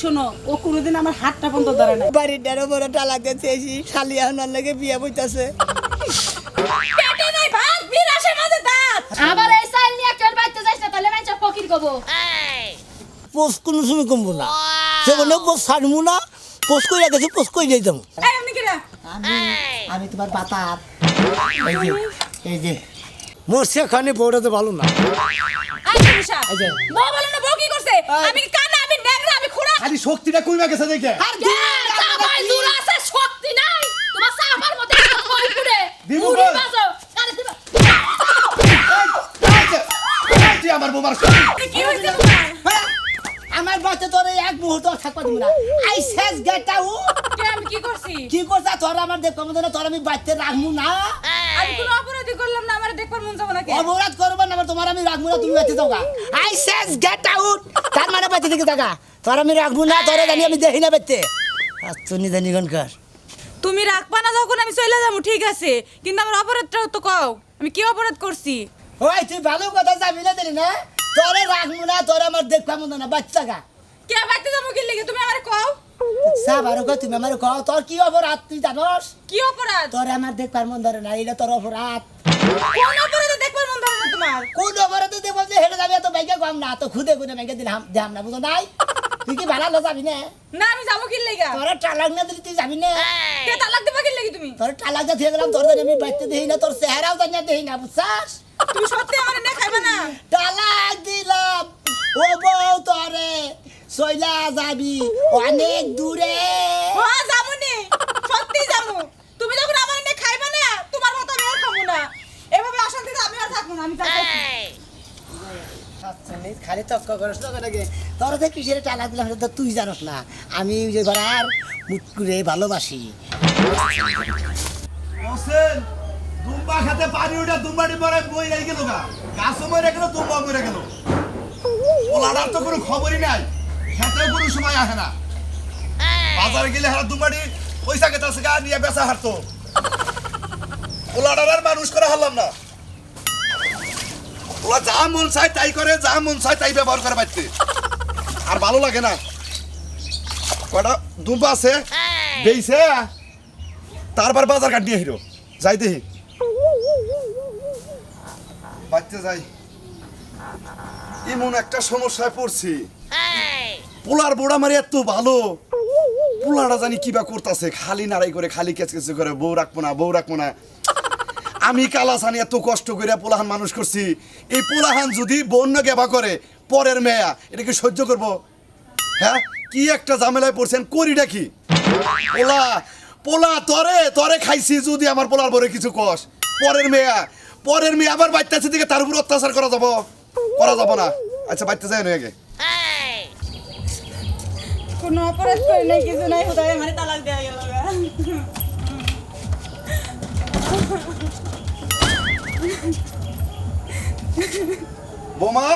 শোনো, ও কোনোদিন আমার হাতটা বন্ধ ধরে না। বাড়িটার উপরে তালাক দিয়েছি, শালি আহনার লাগে বিয়ে বইতাছে। পেটে নাই ভাত, বিরাসের মাঝে দাঁত। আবার এই সাইল নিয়ে কেন বাইতে যাইছ না, তাহলে মাইচা ফকির কব। পোস্ট কোনো সময় কমবো না, সেখানে পোস্ট ছাড়বো না, পোস্ট করে গেছি, পোস্ট করে দিয়ে যাবো। এই আপনি কি রে? আমি তোমার বাতার এই যে মরছে খানে বউটা তো ভালো না। এই পুরুষা, বউ বলে না, বউ কি করছে? আমি কি কানা, আমি নেংরা, আমি খুড়া। খালি শক্তিটা কইমা গেছে দেখে সাবাই জোর আছে, শক্তি নাই। তোমার সাবার মধ্যে ফল পুড়ে দিবো মুড়ি বল। বাজো কারে দিবা। তুই আমার বোমার কি হইছে তোমার? আমার বাচ্চা তোর এক মুহূর্ত থাকবা দিব না। আই শেষ গেটা ও কে আমি কি করছি? কি করছা তোর আমার দেখবো না, তোর আমি বাচ্চা রাখবো না। আমি কোনো অপরাধী করলাম না, আমার দেখবার মন যাব না কে? অপরাধ করবো না, তোমার আমি রাখবো না, তুমি বাচ্চা যাও গা। আই শেষ গেট আউট, তার মানে বাচ্চা থেকে থাকা, তোর আমি রাখবো না, তোর জানি আমি দেখি না বাচ্চা। আচ্ছা নিদানি গনকার তুমি রাখবা না যখন আমি চলে যাবো, ঠিক আছে, কিন্তু আমার অপরাধটা তো কও, আমি কি অপরাধ করছি? ওই তুই ভালো কথা যাবি না দিলি না, তোরে রাখবো না, তোর আমার দেখবা মতো না বাচ্চা গা। কে বাইতে যাবো কি লিগে, তুমি আমারে কও। সাব আর কই তুমি আমার কও, তোর কি অপরাধ তুই জানোস? কি অপরাধ? তোর আমার দেখবার মন ধরে না, এটা তোর অপরাধ। কোন অপরাধে দেখবার মন ধরে না তোমার? কোন অপরাধ তুই বলতে হেলে যাবি, এত বাইকে কম না, তো খুদে খুদে বাইকে দিলাম দিলাম না, বুঝো নাই? তুই কি ভালো লো যাবি না? না আমি যাবো কি লিগা? তোর তালাক না দিলি তুই যাবি না? কে তালাক দিবা কি লিগে তুমি? তোর তালাক দিয়ে গেলাম, তোর জানি আমি বাইতে দেখি না, তোর চেহারাও জানি দেখি না, বুঝছাস? তুমি সত্যি আমারে না খাইবা না? তালাক দিলাম ও বউ, তোরে সইলা যাবি অনেক দূরে। হ্যাঁ যাবো নি, সত্যি যাবো। তুমি যখন আমারে না খাইবা না, তোমার মত আমি আর খাবো না। এভাবে অশান্তিতে আমি আর থাকবো না, আমি যাবো। খালি তক্ক করস না নাকি? তোর তো কিসের তালাক দিলাম সেটা তো তুই জানোস না, আমি যে ঘরার মুট করে ভালোবাসি। হোসেন দুম্বা খেতে পানি উঠে দুম্বাটি পরে বই রেখে গেল গা, গাছও মরে গেল, দুম্বা মরে গেল। ওলাটার তো কোনো খবরই নাই, খেতেও কোনো সময় আসে না। বাজারে গেলে হারা দুম্বাটি পয়সা খেতে আছে গা নিয়ে বেচা হারতো। ওলাটার আর মানুষ করে হারলাম না। ওলা যা মন চায় তাই করে, যা মন চায় তাই ব্যবহার করে বাড়তে, আর ভালো লাগে না। কটা দুম্বা আছে বেইছে, তারপর বাজার কাট নিয়ে হিরো যাই দেখি বাচ্চা যাই। এমন একটা সমস্যায় পড়ছি, পোলার বোড়া মারি এত ভালো, পোলাটা জানি কিবা করতেছে, খালি নাড়াই করে, খালি কেচকেচে করে, বউ রাখবো না, বউ রাখবো না। আমি কালাসানি এত কষ্ট করে পোলাহান মানুষ করছি, এই পোলাহান যদি বন্য গেবা করে পরের মেয়া, এটা কি সহ্য করবো? হ্যাঁ, কি একটা ঝামেলায় পড়ছেন, করিটা কি? পোলা পোলা তরে তরে খাইছি, যদি আমার পোলার বরে কিছু কস, পরের মেয়ে আবার বাচ্চাছে দিকে তার উপর অত্যাচার করা যাব না। আচ্ছা বাচ্চা যায় না আগে, কোনো অপরাধ করি নাই, কিছু নাই, হুদায় আমারে তালাক দেয়া গেল গা। বোমা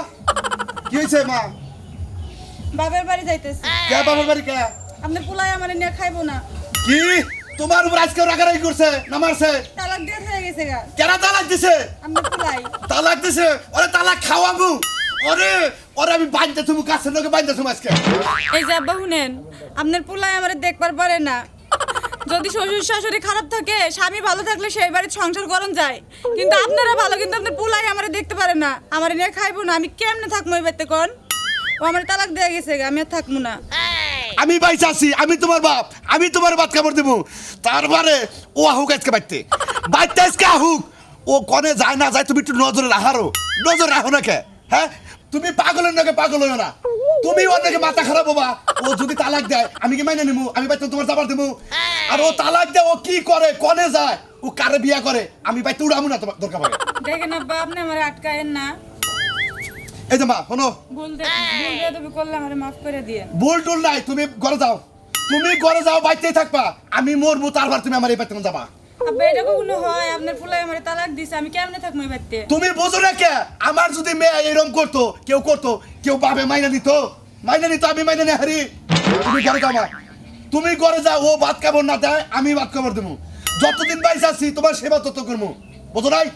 কি হয়েছে মা? বাবার বাড়ি যাইতেছে। কে বাবার বাড়ি কে? আপনার পোলাই আমারে নিয়ে খাইবো না, কি তোমার উপর আজকে রাগারাগি করছে না মারছে? তালাক দিয়ে হয়ে গেছে গা। কেন তালাক দিছে? আপনার পোলাই তালাক দিছে? ওরে তালাক খাওয়াবো, ওরে ওরে আমি বাঁধতে তুমি কাছের লোকে বাঁধতে তুমি আজকে। এই যে আব্বা শুনেন, আপনার পোলাই আমারে দেখবার পারে না। যদি শ্বশুর শাশুড়ি খারাপ থাকে, স্বামী ভালো থাকলে সেই বাড়ির সংসার করন যায়, কিন্তু আপনারা ভালো, কিন্তু আপনার পোলাই আমারে দেখতে পারে না, আমারে নিয়ে খাইবো না, আমি কেমনে থাকবো এই বাড়িতে কোন? ও আমার তালাক দেয়া গেছে গা, আমি আর থাকবো না। আমি বাইচা আছি, আমি তোমার বাপ, আমি তোমার বাদ কাপড় দেবো, তারপরে ও আহুক আজকে বাইতে আজকে আহুক। ও কনে যায় না যায় তুমি একটু নজরে রাখো না কে? হ্যাঁ, তুমি পাগলের নাকি পাগল হইও না, তুমি ওর নাকি মাথা খারাপ হবা। ও যদি তালাক দেয় আমি কি মাইনে নিবো? আমি বাইতে তোমার যাবার দেবো? আর ও তালাক দেয়, ও কি করে, কনে যায়, ও কারে বিয়া করে, আমি বাইতে উড়াবো না তোমার দরকার পড়ে। দেখেন আব্বা, আপনি আমারে আটকায়েন না। এই যে মা শোনো, ভুল তুমি করলে আমারে মাফ করে দিয়ে। ভুল টুল নাই, তুমি ঘরে যাও, বাইতেই থাকবা, আমি মরবো, তারপর তুমি আমার এই বাইতে যাবা। আব্বা এটা কখনো হয়? আপনার পোলাই আমারে তালাক দিছে, আমি কেমনে থাকবো এই বাড়িতে? তুমি বোঝো না কে? আমার যদি মেয়ে এরকম করতো, কেউ বাবে মাইনা নিত, আমি মাইনা নিয়ে হারি। তুমি ঘরে যাও মা, তুমি ঘরে যাও, ও ভাত খাবার না দেয়, আমি ভাত খাবার দেবো। যতদিন বাইসে আছি তোমার সেবা তত্ত্ব করবো, বোঝো নাই?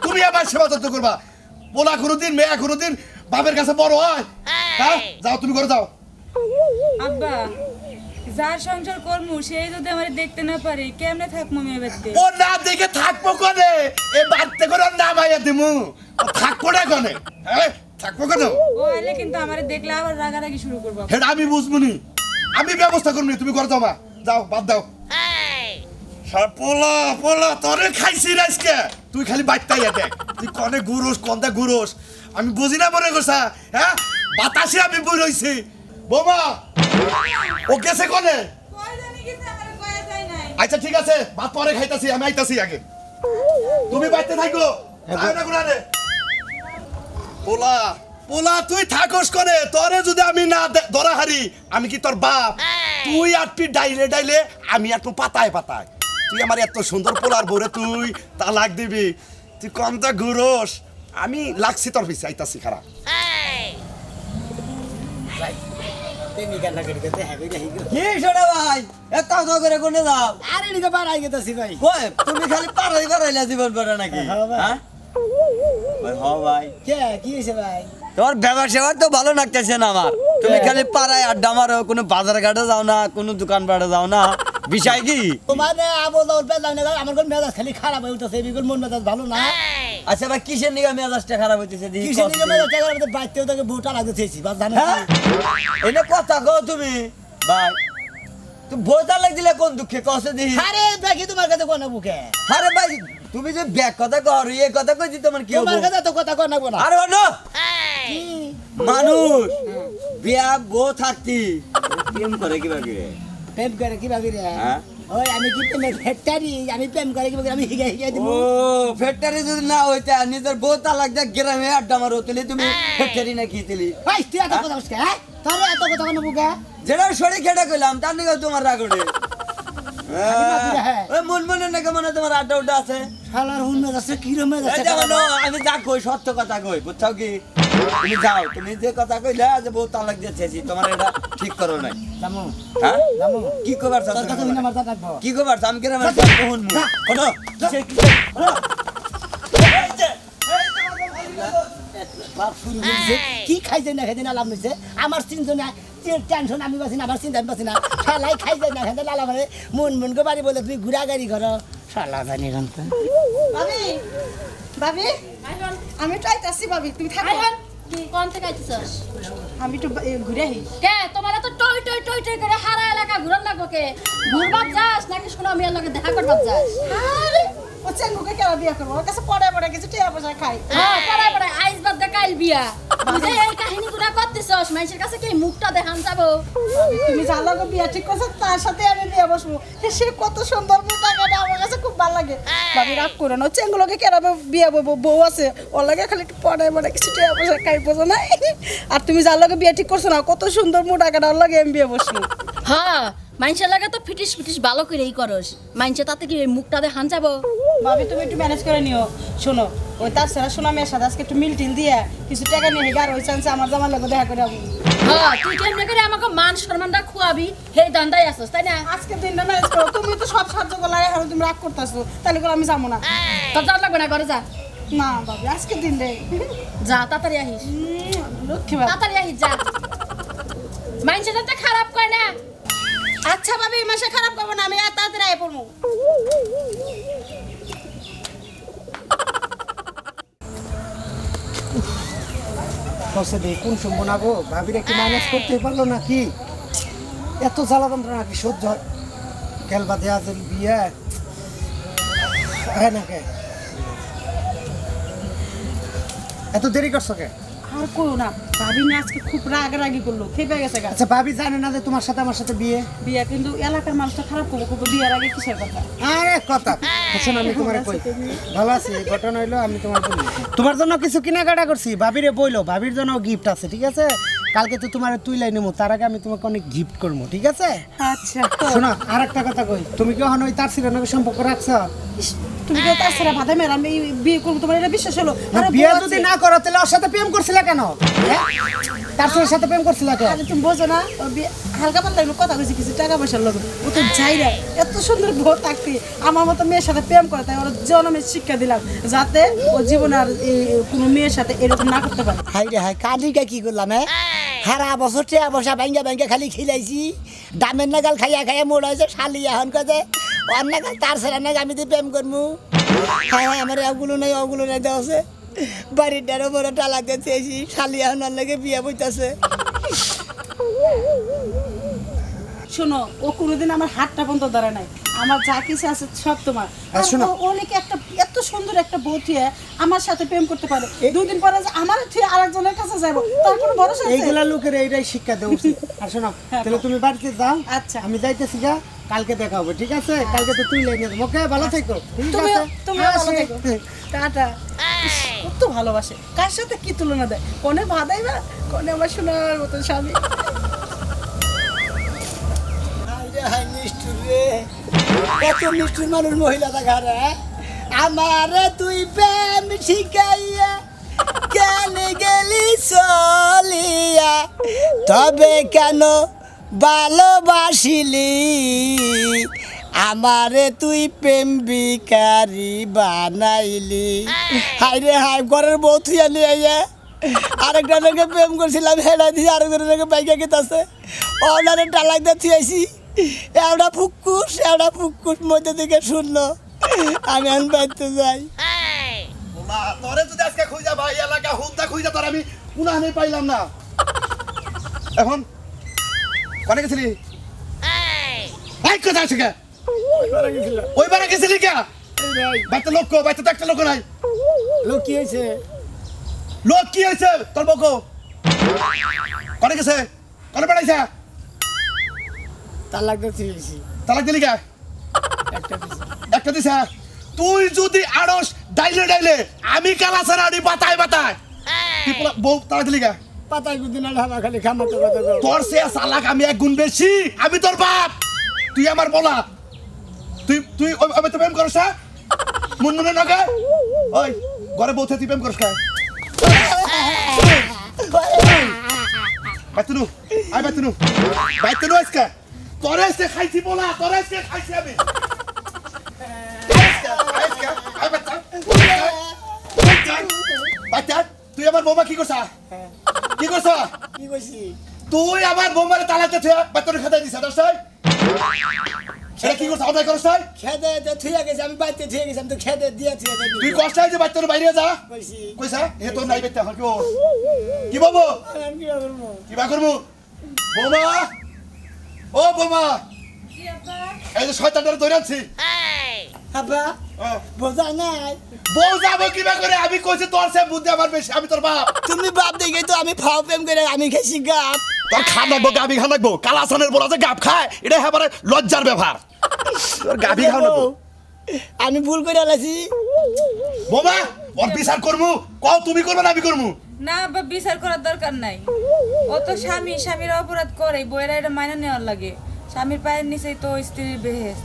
তুমি আমার সেবা তত্ত্ব করবা। পোলা কোনোদিন, মেয়ে কোনোদিন বাপের কাছে বড় হয়? হ্যাঁ, যাও তুমি ঘরে যাও। আব্বা যার সংসার করমু সেই যদি আমার দেখতে না পারে কেমনে থাকবো মেয়ে বাড়িতে? ও না দেখে থাকবো কোনে? এ বাড়তে করে না ভাইয়া দিমু। ও থাকবো না কোনে? হ্যাঁ থাকবো কেন? ও আইলে কিন্তু আমার দেখলে আবার রাগারাগি শুরু করবো। হেটা আমি বুঝবনি, আমি ব্যবস্থা করবনি, তুমি ঘরে যাও মা, যাও বাদ দাও। সারা পোলা পোলা তোরে খাইছি আজকে, তুই খালি বাইরটাই দেখ, তুই কনে গুরুস কন্দা গুরুস, আমি বুঝি না মনে করছা, হ্যাঁ বাতাসে আমি বই রইছি। বোমা ও গেছে কনে? কই জানি গেছে আমার কয়া যায় নাই। আচ্ছা ঠিক আছে, ভাত পরে খাইতাছি, আমি আইতাছি আগে, তুমি বাইতে থাকো। আয় না গুনারে পোলা পোলা, তুই থাকস কনে? তোরে যদি আমি না ধরা হারি, আমি কি তোর বাপ? তুই আটপি ডাইলে ডাইলে, আমি একটু পাতায় পাতায়। তুই আমার এত সুন্দর পোলার বরে তুই তালাক দিবি, তুই কমটা ঘুরোস, আমি লাগছি তোর পিছে, আইতাছি খারাপ। কি শোনা ভাই এত করে কোনে যাও? আরে নিকে পারাই গেতাছি ভাই। কই তুমি খালি পারাই পারাইলা জীবন পড়ে নাকি? হ্যাঁ ভাই। হ্যাঁ ওই হ ভাই, কে কি হইছে ভাই? তোমার ব্যবসা তো ভালো লাগতেছে না আমার। তুমি খালি পাড়ায় আড্ডা মারো, কোনো বাজার ঘাটে যাও না, কোনো দোকান পাড়ে যাও না, বিষয় কি? তোমার আবো দাও পেলাম না ভাই, আমার কোন মেজাজ খালি খারাপ হয়ে উঠতেছে, বিগুল মন মেজাজ ভালো না। আচ্ছা ভাই কিসের নিগা মেজাজটা খারাপ হইতেছে? দেখি কিসের নিকে কষ্ট। মেজাজ টাকা আমাদের বাইতেও তাকে বুটা লাগতেছি বাস জানো হ্যাঁ এটা কথা কও তুমি ভাই, তুমি বইতা লাগ দিলে কোন দুঃখে কষ্ট দিই? আরে দেখি তোমার কাছে কোন বুকে, আরে ভাই তুমি যে ব্যাগ কথা কও আর এই কথা কইছি তোমার কি তোমার হবে? কাছে তো কথা কোন না। আরে অন্য মানুষ বিয়া বউ থাকতি প্রেম করে কিবা করে? প্রেম করে কি ভাবি রে? হ্যাঁ? ওই আমি কি প্রেমে ফ্যাক্টরি, আমি প্রেম করে কি ভাবি, আমি হিগাই হিগাই দিব। ও ফ্যাক্টরি যদি না হইতা নিজের বউ তালাক দেখ গ্রামে আড্ডা মারো তাহলে তুমি ফ্যাক্টরি না কি দিলি? ভাই তুই এত কথা বলছিস হ্যাঁ? তোর এত কথা কোন বুকে? যেটা শরীর খেটে কইলাম তার নিকে তোমার রাগ ওঠে। হ্যাঁ। ওই মন মনে নাকি মনে হয় তোমার আড্ডা উড্ডা আছে? শালার হুন মেজাজ কি রকম মেজাজ? এই দেখো না, আমি যা কই সত্য কথা কই, বুঝছাও কি? তুমি যাও, তুমি যে কথা কইলা যে বউ তালাক দিয়েছি তোমার এটা ঠিক করো নাই। জামু হ্যাঁ জামু কি কবার চাও তোর তুমি কথা আমার? হইনা মারতা থাকবো। কি কবার চাও? আমি কেন আমার কোন মু শোনো কিসের কি এই যে বাপ শুরু হইছে, কি খাইছে না খাইছে না লাভ নিছে, আমার চিন্তা টেনশন আমি বাসি না, আমার চিন্তা আমি বাসি না, শালাই খাইছে না খাইছে লালা মানে মন মন করে বাড়ি বলে তুমি ঘুরা গাড়ি করো, শালা জানি গানটা। ভাবি ভাবি আমি একটু আইতাছি ভাবি, তুমি থাকো। আইহন কি কোন থেকে আইছিস? আমি একটু ঘুরে আহি। কে তোমার তো টই টই টই টই করে হারা এলাকা ঘুরন লাগবো কে? ঘুরবার যাস নাকি শোনা মিয়ার লগে দেখা করবার যাস? আরে ও চেঙ্গুকে কেন বিয়ে করবো? ওর কাছে পড়ে পড়ে কিছু টিয়া পয়সা খাই। হ্যাঁ পড়াই পড়াই আইস বাদ দে কাইল বিয়া। তুই যে এই কাহিনী গুলা করতেছস মানুষের কাছে কি মুখটা দেখান যাবো? তুমি যার লগে বিয়ে ঠিক করছো তার সাথে আমি বিয়ে বসবো। সে কত সুন্দর মোটা কাটা, আমার কাছে খুব ভালো লাগে। ভাবি রাগ করে না, চেঙ্গুলোকে কেন বিয়ে বলবো? বউ আছে ওর লাগে খালি একটু পড়ে পড়ে কিছু টিয়া পয়সা খাই, বোঝো না? আর তুমি যার লগে বিয়ে ঠিক করছো না কত সুন্দর মোটা কাটা, ওর লাগে আমি বিয়ে বসবো। হ্যাঁ মানুষের লাগে তো ফিটিস ফিটিস ভালো করেই করস, মানুষে তাতে কি এই মুখটা দেখান যাবো? ভাবি তুমি একটু ম্যানেজ করে নিও। শোনো ওই তার সারা সোনা মেয়ের সাথে আজকে একটু মিল টিল দিয়ে কিছু টাকা নিয়ে হিগার ওই চান্সে আমার জামার লোক দেখা করে যাবো। হ্যাঁ তুই কেমনে করে আমাকে মান সম্মানটা খুয়াবি সেই দান্দাই আসছ তাই না? আজকে দিনটা ম্যানেজ করো, তুমি তো সব সাহায্য করলে এখন তুমি রাগ করতেছো, তাহলে করে আমি যাবো না। তোর যাওয়ার লাগবে না, ঘরে যা। না ভাবি আজকে দিন রে, যা তাড়াতাড়ি আহিস, লক্ষ্মী বাবা। তাড়াতাড়ি আহিস যা। মানুষের যাতে খারাপ করে না। আচ্ছা ভাবি এই মাসে খারাপ করবো না, আমি আর তাড়াতাড়ি আয় পড়বো। বসে দে কোন সম্ভাবনা গো, ভাবির একটু ম্যানেজ করতে পারলো নাকি? এত জ্বালা যন্ত্রণা নাকি সহ্য হয়? গেলবা দেয়া যে বিয়ে হ্যাঁ নাকি? এত দেরি করছো কে? আর করো না, ভাবি না আজকে খুব রাগারাগি করলো, খেপে গেছে গা। আচ্ছা ভাবি জানে না যে তোমার সাথে আমার সাথে বিয়ে? বিয়ে কিন্তু এলাকার মানুষটা খারাপ করবো, করবো বিয়ের আগে কিসের কথা? আরে কথা শোন, আমি তোমার কই ভালো আছি, এই ঘটনা হইলো আমি তোমার বলি তোমার জন্য কিছু কেনাকাটা করছি, ভাবিরে বইলো, ভাবির জন্য গিফট আছে ঠিক আছে? কালকে তো তোমার তুইলাই নেবো, তার আগে আমি তোমাকে অনেক গিফট করবো ঠিক আছে? আচ্ছা শোনো আর একটা কথা কই, তুমি কি এখন ওই তার সিরানকে সম্পর্ক রাখছো? ইস, তুমি তো তার সারা ভাতা মেয়ের আমি বিয়ে করবো, তোমার এটা বিশ্বাস হলো? না, আরে বিয়ে বউ যদি আছে। না করো তাহলে ওর সাথে প্রেম করছিলা কেন? হ্যাঁ? তার সাথে প্রেম করছিলা কেন? আরে তুমি বোঝো না, ও বিয়ে হালকা পাতলা একটু কথা কইছি কিছু টাকা পয়সার লোক, ও তো যাই না এত সুন্দর বউ থাকতে আমার মতো মেয়ের সাথে প্রেম করে, তাই ওর জন্মের শিক্ষা দিলাম যাতে ও জীবনে আর কোনো মেয়ের সাথে এরকম না করতে পারে। হাই রে হাই, কালিকা কি করলাম? হ্যাঁ সারা বছর টিয়া বসা ব্যাঙ্গা ব্যাঙ্গা খালি খিলাইছি দামের নাগাল খাইয়া খাইয়া মোড় হয়েছে শালি এখন কাজে ওর নাগাল তার ছেলে নাগাল আমি তো প্রেম করবো হ্যাঁ আমার ওগুলো নাই দেওয়া আছে বাড়ির ডারো বড় টালা দিয়ে চেয়েছি শালি এখন ওর লাগে বিয়ে বইতেছে। শোনো ও কোনোদিন আমার হাতটা বন্ধ ধরে নাই আমার যা কিছু আছে সব তোমার আর শোনো। ও অনেক একটা এত সুন্দর একটা বউ থুয়ে আমার সাথে প্রেম করতে পারে দুদিন পরে যে আমার থুয়ে আরেকজনের কাছে যাবো তার কোনো ভরসা আছে? এইগুলা লোকের এইটাই শিক্ষা দেওয়া উচিত। আর শোনো তাহলে তুমি বাড়িতে যাও, আচ্ছা। আমি যাইতেছি গা, কালকে দেখা হবে ঠিক আছে? কালকে তো তুই লেগে যাবো, ওকে ভালো থেকো ঠিক তুমিও আছে? তুমিও ভালো আসি। থেকো টাটা। কত ভালোবাসে কার সাথে কি তুলনা দেয় কোনে ভাদাইবা কোনে আমার সোনার মতো স্বামী। হায় নিষ্ঠুর রে কত নিষ্ঠুর মানুষ মহিলা দেখা রে আমারে তুই প্রেম শিখাইয়া কেন গেলি চলিয়া তবে কেন ভালোবাসিলি আমারে তুই প্রেম বিকারি বানাইলি হাই রে হাই ঘরের বউ তুই আনি আইয়া আরেকটা লোকে প্রেম করছিলাম হেডা দিয়ে আরেকটা লোকে বাইকে গেতাছে ওনারে ডালাক দিয়ে থুয়েছি এওটা ফুকুস মধ্যে থেকে শূন্য আমি এখন বাইতে যাই। না তোরে যদি আজকে খুঁজা ভাই এলাকা হুদা খুঁজা তোর আমি উনানে পাইলাম না। এখন কোনে গেছিলি? এই কথা আছে কে? ওই বারে গেছিলি কে? বাইতে লোক কো, বাইতে তো একটা লোক নাই। লোক কি হয়েছে লোক কি হয়েছে তোর বকো? কোনে গেছে? কোনে বেড়াইছে? তালাক দিয়ে থুয়েছি তালাক দিলি কে? একটা দিছে। তুই যদি আড়স ডাইলে আমি কালাসার আড়ি বাতায় তুই বউ তালাক দিলি কে? পাতায় গুদিন আর হামা খালি খামাতো কথা কও। তোর সে সালাক আমি এক গুণ বেশি, আমি তোর বাপ, তুই আমার বলা, তুই আমি তো প্রেম করছ না মনে নগে ওই ঘরে বউ তুই প্রেম করছ বাইতুনু আই বাইতুনু আজকে তোর এসে খাইছি বলা, তোর এসে খাইছি আমি বাচ্চা তুই আমার বৌমা কি করছ কি কইছি তুই আমার বোমারে তালাতে থুয়া বাতরে খাতাই দিছ দর্শ সেটা কি করছ অন্যায় করছ খেদে দে থুয়া গেছে আমি বাইতে থুয়া গেছি আমি তো খেদে দিয়া থুয়া গেছি তুই কষ্ট হয় যে বাতরে বাইরে যা কইছি কইছা এ তোর নাই বেতে এখন কি বাবু আমি কি করবো কি বা করবো বোমা ও বোমা এই যে শয়তানটারে ধরে আনছি আব্বা বোঝা নাই বউ যাবো কিবা করে আমি কইছি তোর সে বুদ্ধি আমার বেশি আমি তোর বাপ তুমি বাপ দেখে তো আমি ফাও প্রেম করে আমি খাইছি গাপ তোর খান রাখবো গাবি খান রাখবো কালাসানের বলা যে গাব খায় এটা হ্যাঁ লজ্জার ব্যাপার তোর গাবি খান রাখবো আমি ভুল করে আলাইছি বোমা ওর বিচার করবো কও তুমি করবে না আমি করবো না বা বিচার করার দরকার নাই। ও তো স্বামীর অপরাধ করে, বইয়েরা এটা মাইনা নেওয়ার লাগে। স্বামীর পায়ের নিচেই তো স্ত্রীর বেহেস।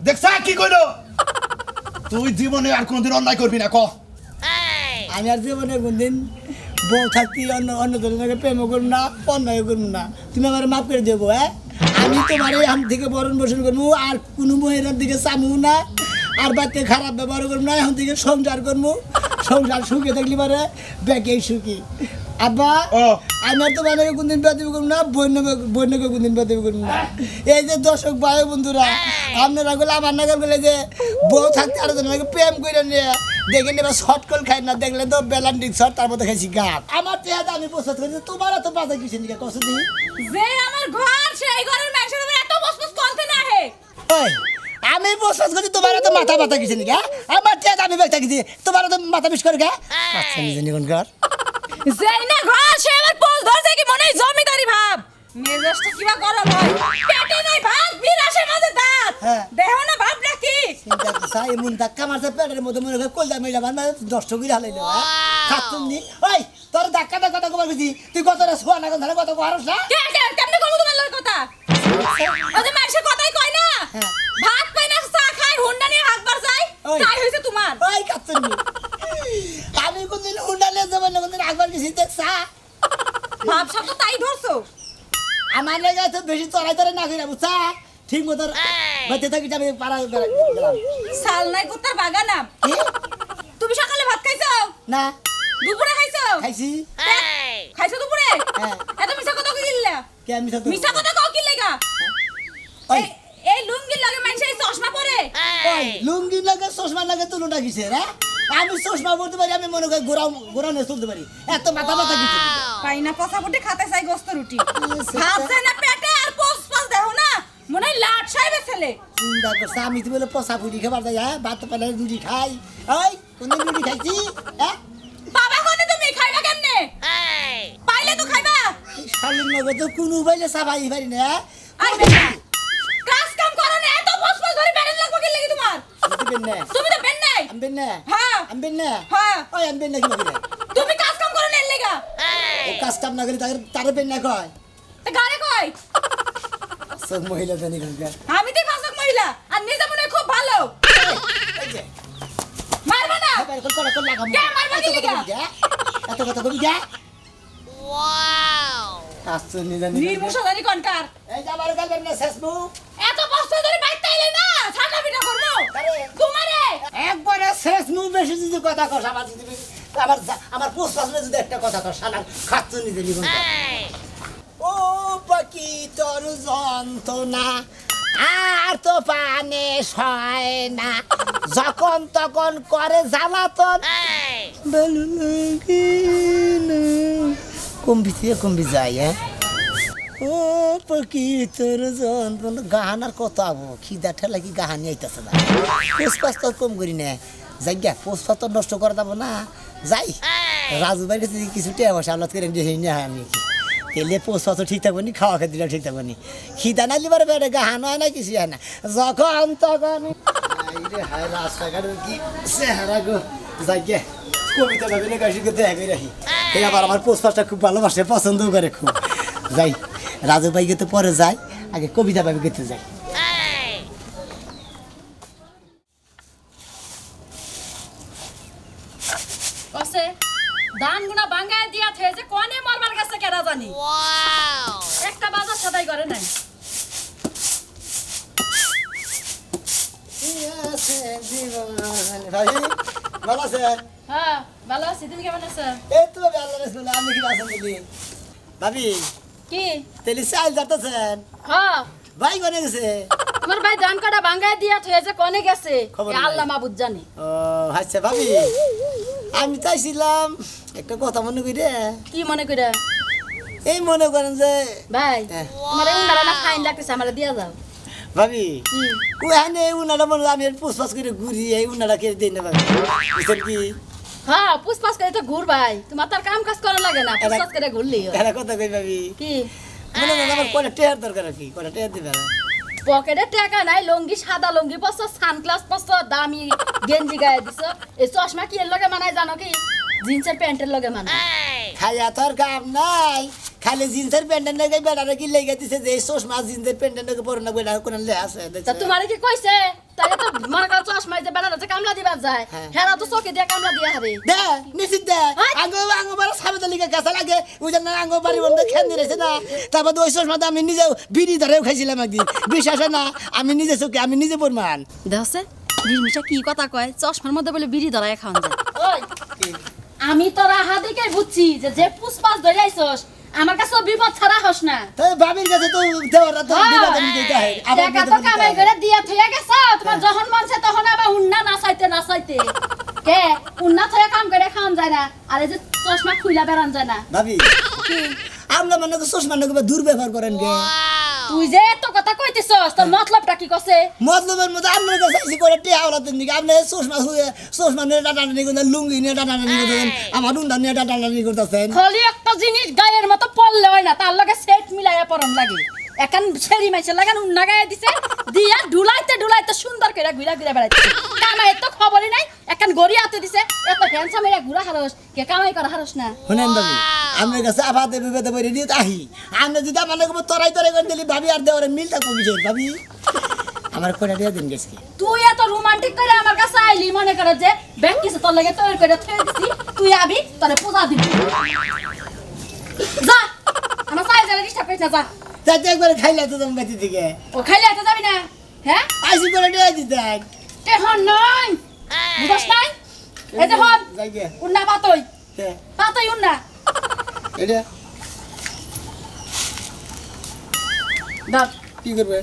দেখছা কি কইলো তুই জীবনে আর কোনদিন অন্যায় করবি না ক আমি আর জীবনে কোনদিন বউ থাকতে অন্য ধরনের প্রেম করবো না অন্যায় করবো না তুমি আমার মাফ করে দেবো হ্যাঁ আমি তোমার আম থেকে বরণ পোষণ করবো আর কোনো মহিলার দিকে চামু না আর বাড়িতে খারাপ ব্যবহার করবো না এখন থেকে সংসার করবো সংসার সুখে থাকলে পারে ব্যাগেই সুখী আব্বা আমি আর তোমার কোনদিন বেদবি করবো না বন্যকে কোনদিন বেদবি করবো না এই যে দর্শক ভাই বন্ধুরা আপনারা গুলো আমার নাগাল বলে যে বউ থাকতে আরো প্রেম করে নিয়ে দেখে এবার শর্ট কল খাই না দেখলে তো বেলান্ডিক শর্ট তার মধ্যে খাইছি গাপ আমার চেহারা আমি পছন্দ করেছি তোমার তো বাধা কিছু নিকে কষ্ট দিই যে আমার ঘর সেই ঘরের মানুষের উপর এত বসবস করতে না হে। ওই আমি পছন্দ করি তোমার তো মাথা ব্যথা কিছু নিকে আমার চেহারা আমি ব্যথা কিছু তোমার তো মাথা বিষ করে গা আচ্ছা নিজে নিগুন কর যেই না ঘর সে আমার পোজ ধরছে কি মনে হয় জমিদারি ভাব। মেজাজটা কিবা গরম হয়, পেটে নাই ভাত বিরাসের মাঝে দাঁত, হ্যাঁ। দেহ না ভাবটা কি? চিন্তা করছা এমন ধাক্কা মারছে পেটের মধ্যে মনে হয় কলজা মেলা বান্ধা নষ্ট করে হালাইলো খাতুন নি ওই তোর ধাক্কাটা কথা কবার বুঝি তুই কতটা সোয়া না ধরে কত হারস না কেমনে করবো তোমার লোক কথা? ও যে মানুষের কথাই কয় না, হ্যাঁ। ভাত পাই না চা খাই হুন্ডা নিয়ে হাঁকবার যায়, ওই। তাই হয়েছে তোমার। ওই খাতুন নি আমি কোনদিন হুন্ডালে যাবো না কোনদিন আগবার গেছি দেখছা ভাব শব্দ তাই ধরছো। আমার লেগে তো বেশি চড়াই তড়াই না করে বুঝছা ঠিক মতো বাচ্চা থাকি যাবে পাড়া গেলাম সাল নাই কুত্তার বাগানা। কি? তুমি সকালে ভাত খাইছো? না দুপুরে খাইছো খাইছি খাইছো দুপুরে হ্যাঁ। এত মিছা কথা কই দিলা কে আমি তো মিছা কথা কও কি লাগা ওই এই লুঙ্গির লাগে মানুষ এই চশমা পরে ওই লুঙ্গি লাগে চশমা লাগে তুলনা কিসে রে আমি চশমা পরতে পারি আমি মনে করি গোড়া নিয়ে চলতে পারি এত মাথা মাথা কিসে পাই না পচা পুটি খাতে চাই গোস্ত রুটি ভাত যায় না পেটে আর পোস পাস দেখো না মনে হয় লাট সাহেবের ছেলে চিন্তা করছে আমি তো বলে পচা পুরি খাবার যাই হ্যাঁ ভাত পেলে রুটি খাই ওই কোনদিন রুটি খাইছি হ্যাঁ বাবা কোনে তুমি খাইবা কেমনে পাইলে তো খাইবা শালিন নগর তো কোনো বাইলে সাবাই পারি না আর বেটা কাজ কাম করো না এত পোস পাস ধরে বেরেন লাগবে কি লাগি তোমার তুমি তো বেন নাই আমি বেন না হ্যাঁ আমি বেন না হ্যাঁ ওই আমি বেন না কি বলি তুমি কাজ কাম করো না এর লাগা ও কাজ কাম না করি তার বেন না কয় তা গাড়ি কই সব মহিলা জানি কাজ আমি তো ফাসক মহিলা আর নিজে মনে হয় খুব ভালো এই যে মারবা না এবার কোন লাগাম কে মারবা কি লাগা এত কথা কবি যা ওয়াও আসছে নিজানি নির্মূষণারি কনকার এই যে আমার গাল বেন শেষবু এত বছর ধরে বাইক তাইলে না ছাটা পিটা করবো তোমারে একবারে শেষ মু বেশি যদি কথা কস আমার যদি আমার পোস্ট আসলে যদি একটা কথা কস শালা খাচ্ছু নিজে জীবন ও বাকি তোর যন্ত্রণা আর তো পানে সয় না যখন তখন করে জ্বালাতন ভালো লাগে না কমবি যায় হ্যাঁ ও পাখি তোর যন্ত্রণা গাহানার কত আবো খিদা ঠেলা কি গাহানি আইতেছে না পোস্ট তো কম করি না যাই গা পোস্ট তো নষ্ট করে দেবো না যাই রাজু ভাইয়ের কাছে কিছু টেয়া বসে আল্লাহ করে না আমি কি তেলে পোস্ট তো ঠিক থাকবো নি খাওয়া খেতে ঠিক থাকবো নি খিদা না লিবার বেড়ে গাহানো হয় না কিছু হয় না যখন তখন রাস্তাঘাটের কি চেহারা গো যাই গে কবিতা ভাবে না গাছি করতে হবে রাখি এই আবার আমার পোস্টটা খুব ভালোবাসে পছন্দও করে খুব যাই রাজু ভাই গেতে পরে যাই আগে কবিতা ভাবে গেতে যাই কসে ধান গুনা বাঙ্গায় দিয়া থেছে কোনে মরবার কাছে কেডা জানি একটা বাজার সদাই করে নাই ভাই ভালো আছে হ্যাঁ ভালো আছি তুমি কেমন আছো এই তো আল্লাহ রাসূল আমি কি বাসন বলি ভাবি কি তেলি চাইল যাতেছেন হ্যাঁ ভাই কোনে গেছে তোমার ভাই ধান কাটা বাঙ্গায় দিয়া থেছে কোনে গেছে খবর এ নাই। আল্লাহ মাবুদ জানে ও আচ্ছা ভাবি আমি চাইছিলাম একটা কথা মনে করি রে কি মনে কইরা এই মনে করেন যে ভাই হ্যাঁ। তোমার উনারা না ফাইন লাগতেছে আমারে দিয়া যাও ভাবি কি ওখানে উনারা মনে হয় আমি পুষ্পাস করে ঘুরি এই উনারা কে দিই না ভাবি বুঝছেন কি হ্যাঁ পুষ্পাস করে তো ঘুর ভাই তোমার তার কাম কাজ করা লাগে না পুষ্পাস করে ঘুরলি একটা কথা কই ভাবি কি মনে হয় আমার কোটা টেয়ার দরকার কি কোটা টেয়ার দিবে না পকেটে টাকা নাই লঙ্গি সাদা লঙ্গি পছর সানগ্লাস পছর দামি গেঞ্জি গায়ে দিছ এই চশমা কি এর লগে মানায় জানো কি জিন্সের প্যান্টের লগে মানায় খাইয়া তোর কাম নাই খালি জিন্সের প্যান্টের নাকি বেড়ারে কি লেগে দিছে যে চশমা জিন্সের প্যান্টের নাকি পরে না বেড়া কোন লে আছে তা তোমারে কি কইছে তাহলে তো মনে করো চশমা যে বেড়ানো যে কামলা দিবার যায় হ্যাঁ। হেরা তো চোখে দিয়ে কামলা দিয়া হারে দে নিশ্চিত দে হাই। আঙ্গো বারে সাবে তো লিখে কাঁচা লাগে ওই জন্য আঙ্গো বাড়ি বন্ধ খেন দিয়েছে না তারপর ওই চশমাতে আমি নিজেও বিড়ি ধরেও খাইছিলাম একদিন বিশ্বাস হয় না আমি নিজে চোখে আমি নিজে প্রমাণ দেখছে নির্মিশা কি কথা কয় চশমার মধ্যে বলে বিড়ি ধরায় খাওয়ান যায় ওই আমি তোরা হাদিকে বুঝছি যে পুষ্পাস ধরে আইছস আমার কাছে বিপদ ছাড়া হস না তাই বাবির কাছে তো দেওয়াটা তো বিবাদে নিতে হয় টাকা তো কামাই করে দিয়া থইয়া গেছ তোমার যখন মনছে তখন আবার উন্না নাচাইতে কে উন্না থইয়া কাম করে খাওয়ান যায় না আর এই যে চশমা খুইলা বেরান যায় না ভাবি আমরা মানে চশমা নাকি দুর্ব্যবহার করেন গে তুই যে এত কথা কইতেছস তোর মতলবটা কি কছে মতলবের মধ্যে আপনার কাছে এসে করে টিয়া ওলাতেন নাকি আপনি চশমা নিয়ে টাটানি করতেন লুঙ্গি নিয়ে টাটানি করতেন আমার উন্ডা নিয়ে টাটানি করতেছেন খালি একটা জিনিস গায়ের মতো পড়লে হয় না তার লগে সেট মিলাইয়া পরন লাগে একান ছেড়ি মাইছে লাগান উন্না গায়ে দিছে দিয়া ডুলাইতে সুন্দর করে ঘুরা বেড়াইছে কামাই তো খবরই নাই একান গড়িয়াতে দিছে এত হ্যান্ডসাম এরা ঘুরা হারস কে কামাই করা হারস না শুনেন ভাবি আপনার কাছে আপাতে বিপদে পড়ে দিয়ে আহি আপনি যদি আমার তরাই করে দিলি ভাবি আর দেওয়ারে মিল থাকবো বিষয় ভাবি আমার কোটা দিয়ে দিন গেছে তুই এত রোমান্টিক করে আমার কাছে আইলি মনে করে যে ব্যাংক কিছু তোর লাগে তৈরি করে থয়ে দিছি তুই আবি তোরে পূজা দিবি যা আমার সাইজ এর ডিস্টার্ব করিস না যা তাতে একবার খাইলে তো তুমি বেঁচে থেকে ও খাইলে এত যাবি না হ্যাঁ আইসি করে দিয়ে দিতেন তে হন নয় বুঝছ নাই এই যে হন যাই গে উন্না পাতই পাতাই না এটা দাও কি করবে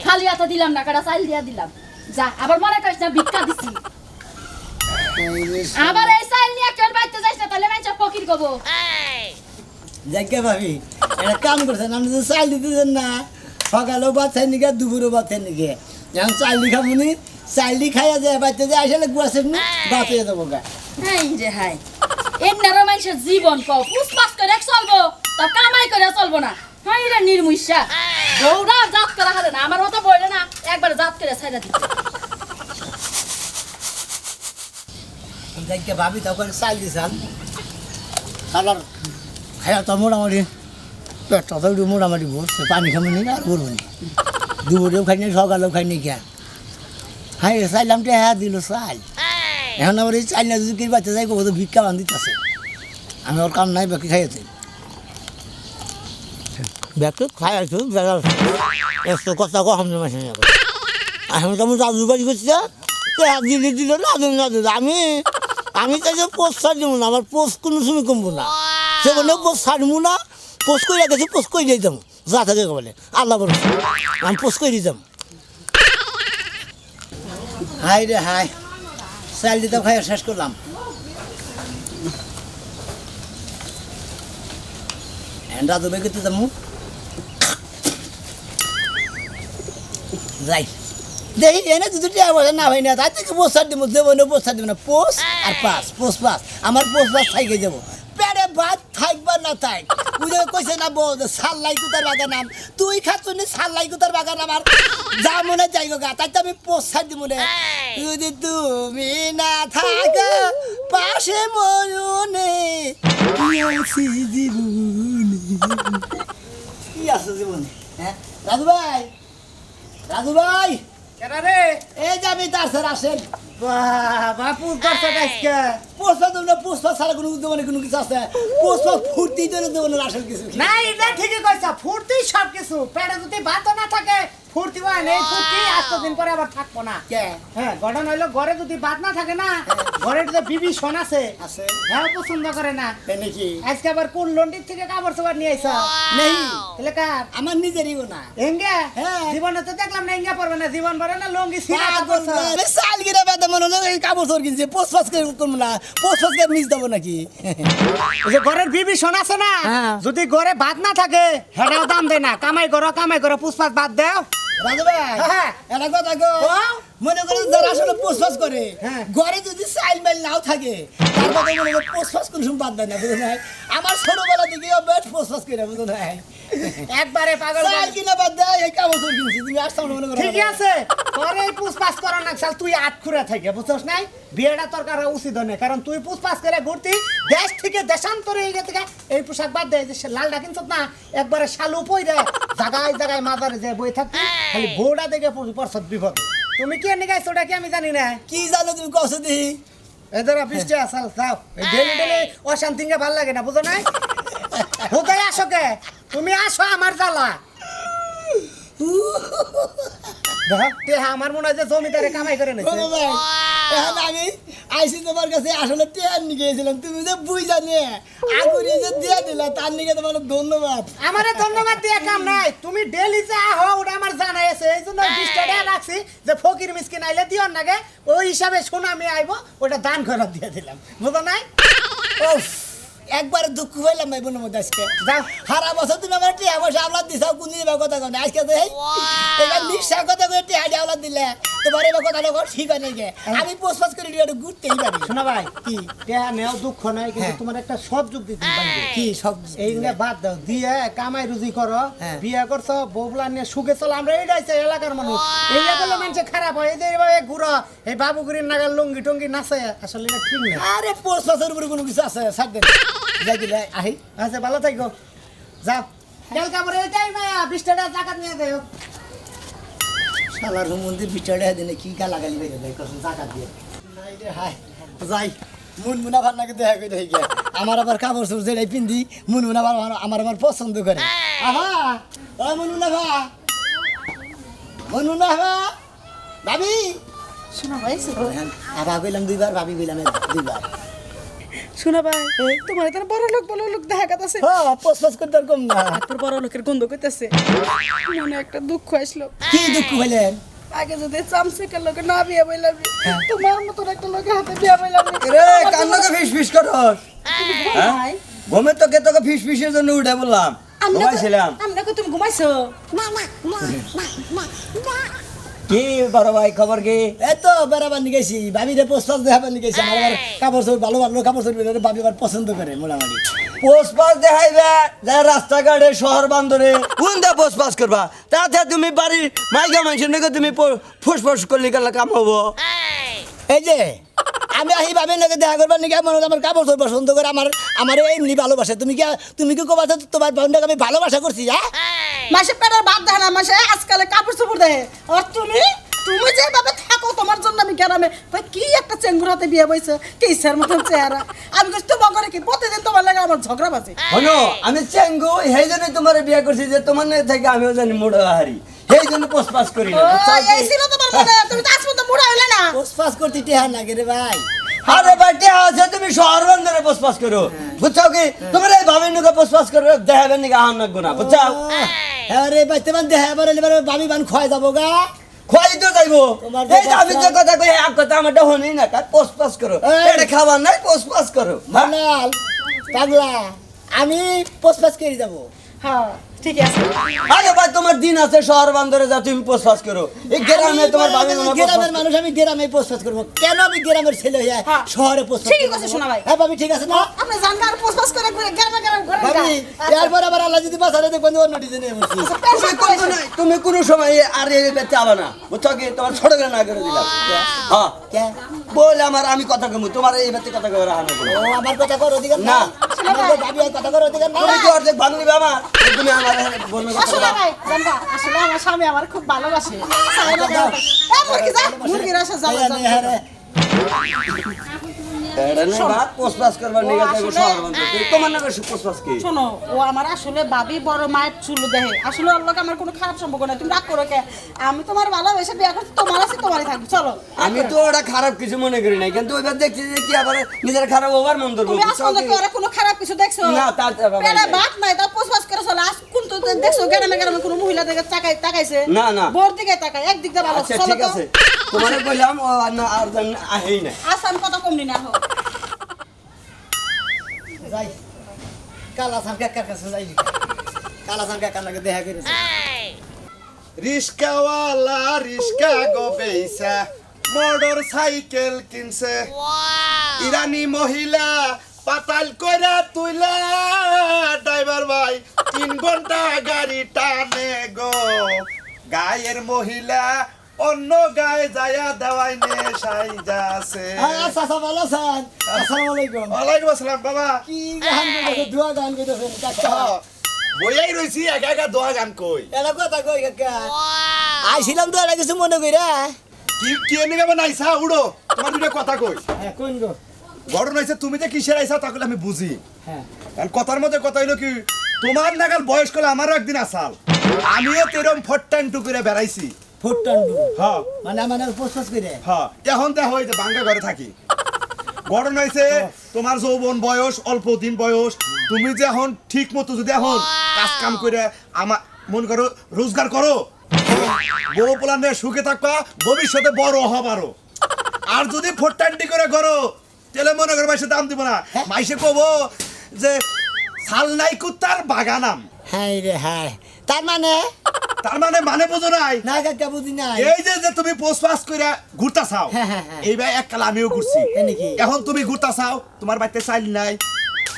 খালি হাতে দিলাম না কাটা চাল দিয়া দিলাম যা আবার মনে করিস না ভিক্ষা দিছি আবার এই চাল নিয়ে কেউ বাইতে যাইস না তাহলে মাইচা ফকির কব দেখে ভাবি এটা কাম করছেন আপনি তো চাল দিতেছেন না সকালেও বাচ্চাই নিকে দুপুরেও বাচ্চাই নিকে এখন চাইলি খাবুনি চাইলি খাইয়া যায় বাচ্চা যায় আসলে গুয়াছেন না বাঁচিয়ে দেবো গা হাই রে হাই এন্নারো মানুষের জীবন কও পুষ্পাস করে চলবো তা কামাই করে চলবো না হাই রে নির্মুষা দৌড়া জাত করা হলে না আমার মতো বইলে না একবার জাত করে ছাইড়া দিতে দেখে ভাবি তখন চাল দিছান কালার খাইয়া তো মোটামুটি পেটটা তো একটু মোটামুটি বসছে পানি খাবো নি আর করবো নি দুপুরেও খাইনি সকালেও খাইনি কে হাই চাইলাম তো হ্যাঁ দিল চাল এখন আবার এই চাইল না যদি কি বাচ্চা যাই কত ভিক্ষা বান্ধিতেছে আমি ওর কাম নাই বাকি খাইয়েছি ব্যাগটা খাই আছো একটু কথা কম জমাইছে আমি তো আমি দাদু বাড়ি করছি দিলে দিল না না দিল আমি চাই যে পোস্ট ছাড় দেবো না আমার পোস্ট কোনো সময় কমবো না সে বলে পোস্ট ছাড়বো না পোস্ট করে গেছে পোস্ট করে দিয়ে যাবো যা থাকে বলে আল্লাহ বলে আমি পোস্ট করে দিয়ে যাবো হাই রে হাই চাল দিতে খাই শেষ করলাম দাদু বাড়ি করতে যাবো যাই দেখি এনে দুটো টিয়া বসে না ভাই না তাই থেকে পোস্টার দিব দেবো না পোস্টার দিব না পোস্ট আর পোস্ট পাস আমার পোস্ট পাস থাইকে যাবো পেটে ভাত থাকবা না থাক বুঝে কইছে না বউ সাল্লাই কুতার বাগান নাম তুই খাচ্ছ নি সাল্লাই কুতার বাগান আমার যা মনে যাইগো গা তাই তো আমি পোস্টার দিব না যদি তুমি না থাকো পাশে মনে কি জীবনে কি আছে জীবনে হ্যাঁ রাজু ভাই রাজু ভাই রে এই যে আমি তার স্যার আসেন বাপু দর্শক আজকে পুষ্পা দেবো পুষ্পা ছাড়া কোনো দেবো কোনো কিছু আছে পুষ্পা ফুর্তি জন্য দেবো না আসল কিছু না এটা ঠিকই কইছা ফুর্তি সব কিছু পেটে যদি ভাতও না থাকে ফুর্তি হয় না এই ফুর্তি আজকে দিন পরে আবার থাকবো না কে হ্যাঁ ঘটনা হইলো ঘরে যদি ভাত না থাকে না ঘরে যদি বিবি শোন আছে আছে হ্যাঁ পছন্দ করে না তাই নাকি আজকে আবার কোন লন্ডির থেকে কাপড় চোপড় নিয়ে আইসা নেই তাহলে কার আমার নিজেরই না এঙ্গে হ্যাঁ। জীবনে তো দেখলাম না এঙ্গে পড়বে না জীবন ভরে না লঙ্গি ছিঁড়া পাগল কাপড় রে, সাল গিরা বাদা মনে হলো এই কাপড় চোর কিনছে পোস্ট করবো না পোস্ট মিস দেবো নাকি ওই যে ঘরের বিবি শোন আছে না হ্যাঁ। যদি ঘরে ভাত না থাকে হেডাও দাম দেয় না কামাই করো পুষ্পাত ভাত দেও রাজু ভাই হ্যাঁ। এটা কথা গো বল। মনে করে যারা আসলে পোস্ট করে হ্যাঁ। ঘরে যদি চাইল মাইল নাও থাকে তার কথা মনে করে পোস্ট কোনো সময় বাদ দেয় না বুঝো নাই আমার ছোটবেলা থেকে বেশ পোস্ট করে বুঝো নাই একবারে পাগল চাল কিনা বাদ দেয় এই কাপড় চোর কিনছি তুমি আসতাম মনে করো ঠিকই আছে তোরে এই পুষ্পাস করা না চাল তুই আট খুঁড়ে থাকে বুঝছস নাই বিয়েটা তোর করা উচিত নয় কারণ তুই পুষ্পাস করে ঘুরতি দেশ থেকে দেশান্তরে এই থেকে এই পোশাক বাদ দেয় যে লালটা কিনছত না একবারে শালু পই দেয় জায়গায় জায়গায় মাজারে যে বই থাকতি খালি বউটা দেখে পড়ছত বিপদে তুমি কি এনে গাইছো ওটা কি আমি জানি না কি জানো তুমি কষ্ট দিই এদের পৃষ্ঠে আসাল যাও ডেলি ডেলি অশান্তিকে ভাল লাগে না বুঝো নাই হুদাই আসো কে তুমি আসো আমার জ্বালা আমার মনে হয় যে জমিদারে কামাই করে নিছে ও ভাই এখন আমি আইসি তোমার কাছে আসলে টেয়ার নিয়ে গিয়েছিলাম তুমি যে বুঝ জানিয়ে আগুরি যে দিয়ে দিলা তার নিকে তোমার ধন্যবাদ আমারে ধন্যবাদ দিয়ে কাম নাই তুমি ডেলি যে আহো ওটা আমার জানাই আছে এই জন্য 20 টাকা রাখছি যে ফকির মিসকিন আইলে দিও নাগে ওই হিসাবে সুনামি আইবো ওটা দান করে দিয়ে দিলাম বুঝো নাই উফ, একবারে দুঃখ হইলাম ভাই বোনের মধ্যে আজকে যাও সারা বছর তুমি আমার টিয়া পয়সা আওলাদ দিছাও কোন দিন কথা কন আজকে তো এই এবার নিঃশ্বাস কথা করে টিয়া আওলাদ দিলে তোমার এবার কথাটা কর ঠিক হয় নাকি আমি পোস্ট করে দিয়ে ঘুরতেই পারি শোনা ভাই কি টেয়া নেও দুঃখ নাই কিন্তু হ্যাঁ। তোমার একটা সব যুগ দিতে পারবে কি সব এই নিয়ে বাদ দাও দিয়ে কামাই রুজি করো হ্যাঁ। বিয়ে করছো বউলা নিয়ে সুখে চলো আমরা এইটাই চাই এলাকার মানুষ এইটা করলে মানুষ খারাপ হয় এই যে এইভাবে ঘুরো এই বাবুগুড়ির নাগাল লুঙ্গি টুঙ্গি নাচে আসলে এটা ঠিক না আরে পোস্ট উপরে কোনো কিছু আছে ছাড় দেন যাই দিলে আহি আচ্ছা ভালো থাকো যাও কাল কাপড় এইটাই মায়া 20 টাকা টাকা নিয়ে দেও শালার মন্দির বিচারে দিনে কি গালাগালি বেরিয়ে দেয় কত টাকা দিয়ে নাই রে হাই যাই মুনমুনা ভার নাকি দেখা করে দেখি আমার আবার কাপড় চোপড় যেটাই পিন্দি মুনমুনা ভার আমার আমার পছন্দ করে আহা ও মুনমুনা ভা মুনমুনা ভা ভাবি শোনা ভাই আবার কইলাম দুইবার ভাবি কইলাম দুইবার শোনা ভাই তোমার তো বড় লোক দেখা গেছে হ্যাঁ পোস্ট করতে আর কম না তোর বড় লোকের গন্ধ করতেছে মনে একটা দুঃখ আসলো কি দুঃখ হইলেন আগে যদি চামচিকের লোকে না বিয়ে বইলাম তোমার মতন একটা লোকের হাতে বিয়ে বইলাম রে কান্নাকে ফিস ফিস করস হ্যাঁ ঘুমে তোকে ফিস ফিসের জন্য উঠে বললাম ঘুমাইছিলাম আমি দেখো তুমি ঘুমাইছো কি বড় ভাই খবর কি এত বেড়াবার নিয়ে গেছি ভাবিরে পোস্ট দেখাবার নিয়ে গেছি আমার আবার কাপড় চোপড় ভালো ভালো কাপড় চোপড় ভাবি আবার পছন্দ করে মোটামুটি পোস্ট পাস দেখাইবে যা রাস্তাঘাটে শহর বান্দরে কোন দা পোস্ট পাস করবা তাতে তুমি বাড়ির মাইকা মানুষের নাকি তুমি ফুসফুস করলে গেলে কাম হবো এই যে আমি আহি ভাবে নাকি দেখা করবার নাকি মনে আমার কাপড় চোপড় পছন্দ করে আমার এমনি ভালোবাসে তুমি কি কবা তোমার বোনটাকে আমি ভালোবাসা করছি হ্যাঁ মাসে পেটের ভাত দেয় না মাসে আজকাল কাপড় চোপড় দেয় আর তুমি যেভাবে থাকো তোমার জন্য আমি গ্রামে তাই কি একটা চেঙ্গুর হাতে বিয়ে বইছে কি স্যার মতন চেহারা আমি কইছি তোমার করে কি প্রতিদিন তোমার লাগে আমার ঝগড়া বাজে হনো আমি চেঙ্গু সেই জন্য তোমার বিয়ে করছি যে তোমার থেকে আমিও জানি মোড়া হারি সেই জন্য পোস্ট পাস করি না বুঝছো কি? এই ছিল তোমার মনে তুমি তো আজ পর্যন্ত বুড়া হইলে না পোস্ট পাস করতে টেহা লাগে রে ভাই আরে বাড়িতে আছে তুমি শহর বান্দরে পোস্ট পাস করো বুঝছো কি তোমার এই ভাবির নাকি পোস্ট পাস করো দেখাবেন নাকি আহান নাকবো না বুঝছো হ্যাঁ রে ভাই তেমন দেখা এবার ভাবি বান খোয়াই যাবো গা খোয়াই তো যাইবো তোমার এই যে আমি যে কথা কই এক কথা আমারটা হনি না কার পোস্ট পাস করো এই। এটা খাবার নাই পোস্ট পাস করো মানাল পাগলা আমি পোস্ট পাস করে যাবো হ্যাঁ ঠিক আছে আরে ভাই তোমার দিন আছে শহর বান্দরে যা তুমি পোস্ট পাস করো এই গ্রামে তোমার ভাবি মনে গ্রামের মানুষ আমি গ্রামে পোস্ট পাস করবো কেন আমি গ্রামের ছেলে হয়ে হ্যাঁ। শহরে পোস্ট ঠিকই কথা শোনা ভাই। হ্যাঁ ভাবি ঠিক আছে না আপনি জানলে আর পোস্ট করে ঘুরে গ্রামে ঘুরে ভাবি এরপর আবার আল্লাহ যদি বাঁচালে দেখবেন অন্য ডিজাইনে বলছি তুমি কোনো নাই তুমি কোনো সময় আর এই বেতে আবা না বুঝছো কি তোমার ছোট করে না করে দিলাম হ্যাঁ কে বলে আমি কথা কমু তোমার এই বেতে কথা কই রাখা না ও আমার কথা কর অধিকার না। না আমার ভাবি আর কথা কর অধিকার না তুমি কি অর্ধেক ভাঙলি বাবা তুমি আমার বলবে কথা আসলে ভাই জানবা আসলে আমার স্বামী আমার খুব ভালোবাসে চাই না কেন। এ মুরগি যা মুরগির আসে জ্বালা হ্যাঁ, হ্যাঁ, জ্বালা হ্যাঁ। এটা না বাপ পোস্ট পাস করবার নিয়ে যাবে শহর বান্দরে তোমার নাকি পোস্ট পাস কি শোনো ও আমার আসলে ভাবি বড় মায়ের চুল দেহে আসলে ওর লোক আমার কোনো খারাপ সম্পর্ক না তুমি রাগ করো কে আমি তোমার ভালোবেসে বিয়ে করছি তোমার আছে তোমারই থাকবে চলো আমি তো ওটা খারাপ কিছু মনে করি নাই কিন্তু ওইবার দেখছি যে কি আবার নিজের খারাপ ওভার মন ধরবো তুমি আজ পর্যন্ত কি ওরা কোনো খারাপ কিছু দেখছো না, তার তো বাবা পেটে নাই। ভাত নাই তা পোষপাস করে চলে আজ কোন তো দেখছো গ্রামে কোনো মহিলা দেখে তাকাইছে না, না। বোর দিকে তাকায় একদিক দিয়ে ভালো আচ্ছা চলো ঠিক তো আছে তোমার কইলাম ও আর না আর জান আহেই না আসাম কথা কমনি না হোক যাই কালা সান কাকার কাছে যাই কালা সান কাকার লাগে দেখা করেছে রিস্কাওয়ালা রিস্কা গো বেইসা মোটর সাইকেল কিনছে ইরানি মহিলা পাতাল কইরা তুইলা ড্রাইভার ভাই 3 ঘন্টা গাড়ি টানে গো গায়ের মহিলা অন্য গায়ে যায়া দেওয়াই নে সাই যাচ্ছে আচ্ছা আচ্ছা ভালো আছেন আসসালামু আলাইকুম ওয়ালাইকুম আসসালাম বাবা কি গান কইতেছে দুয়া গান কইতেছেন কাকা বইয়াই রইছি একা একা দোয়া গান কই এটা কথা কই কাকা আইছিলাম তো এটা কিছু মনে কইরা কি কি এনে গাবে নাইসা উড়ো তোমার দুটো কথা কই হ্যাঁ কোন গো গড়ন হইছে তুমি যে কিসের আইসা তাহলে আমি বুঝি হ্যাঁ কারণ কথার মধ্যে কথা হইলো কি তোমার নাগাল বয়স করলে আমারও একদিন আসাল আমিও তেরম ফট্টান টুকুরে বেড়াইছি ফুটটান্ডু হ্যাঁ মানে মানে পোস্ট করে হ্যাঁ এখন দেখো এই যে বাঙ্গা ঘরে থাকি গড়ন হইছে তোমার যৌবন বয়স অল্প দিন বয়স তুমি যে এখন ঠিক মতো যদি এখন কাজ কাম করে আমার মন করো রোজগার করো বড় প্লানে সুখে থাকবা ভবিষ্যতে বড় হবারও আর যদি ফট্টান্ডি করে করো তাহলে মনে করো মাইসে দাম দিব না মাইসে কব যে সাল নাই কুত্তার বাগানাম হ্যাঁ রে হ্যাঁ তার মানে তার মানে মানে বোঝো নাই না কাকা বুঝি নাই এই যে যে তুমি পোস্ট পাস করে ঘুরতা চাও হ্যাঁ, হ্যাঁ, হ্যাঁ। এইবার এক কাল আমিও ঘুরছি তাই নাকি? এখন তুমি ঘুরতা চাও তোমার বাড়িতে চাল নাই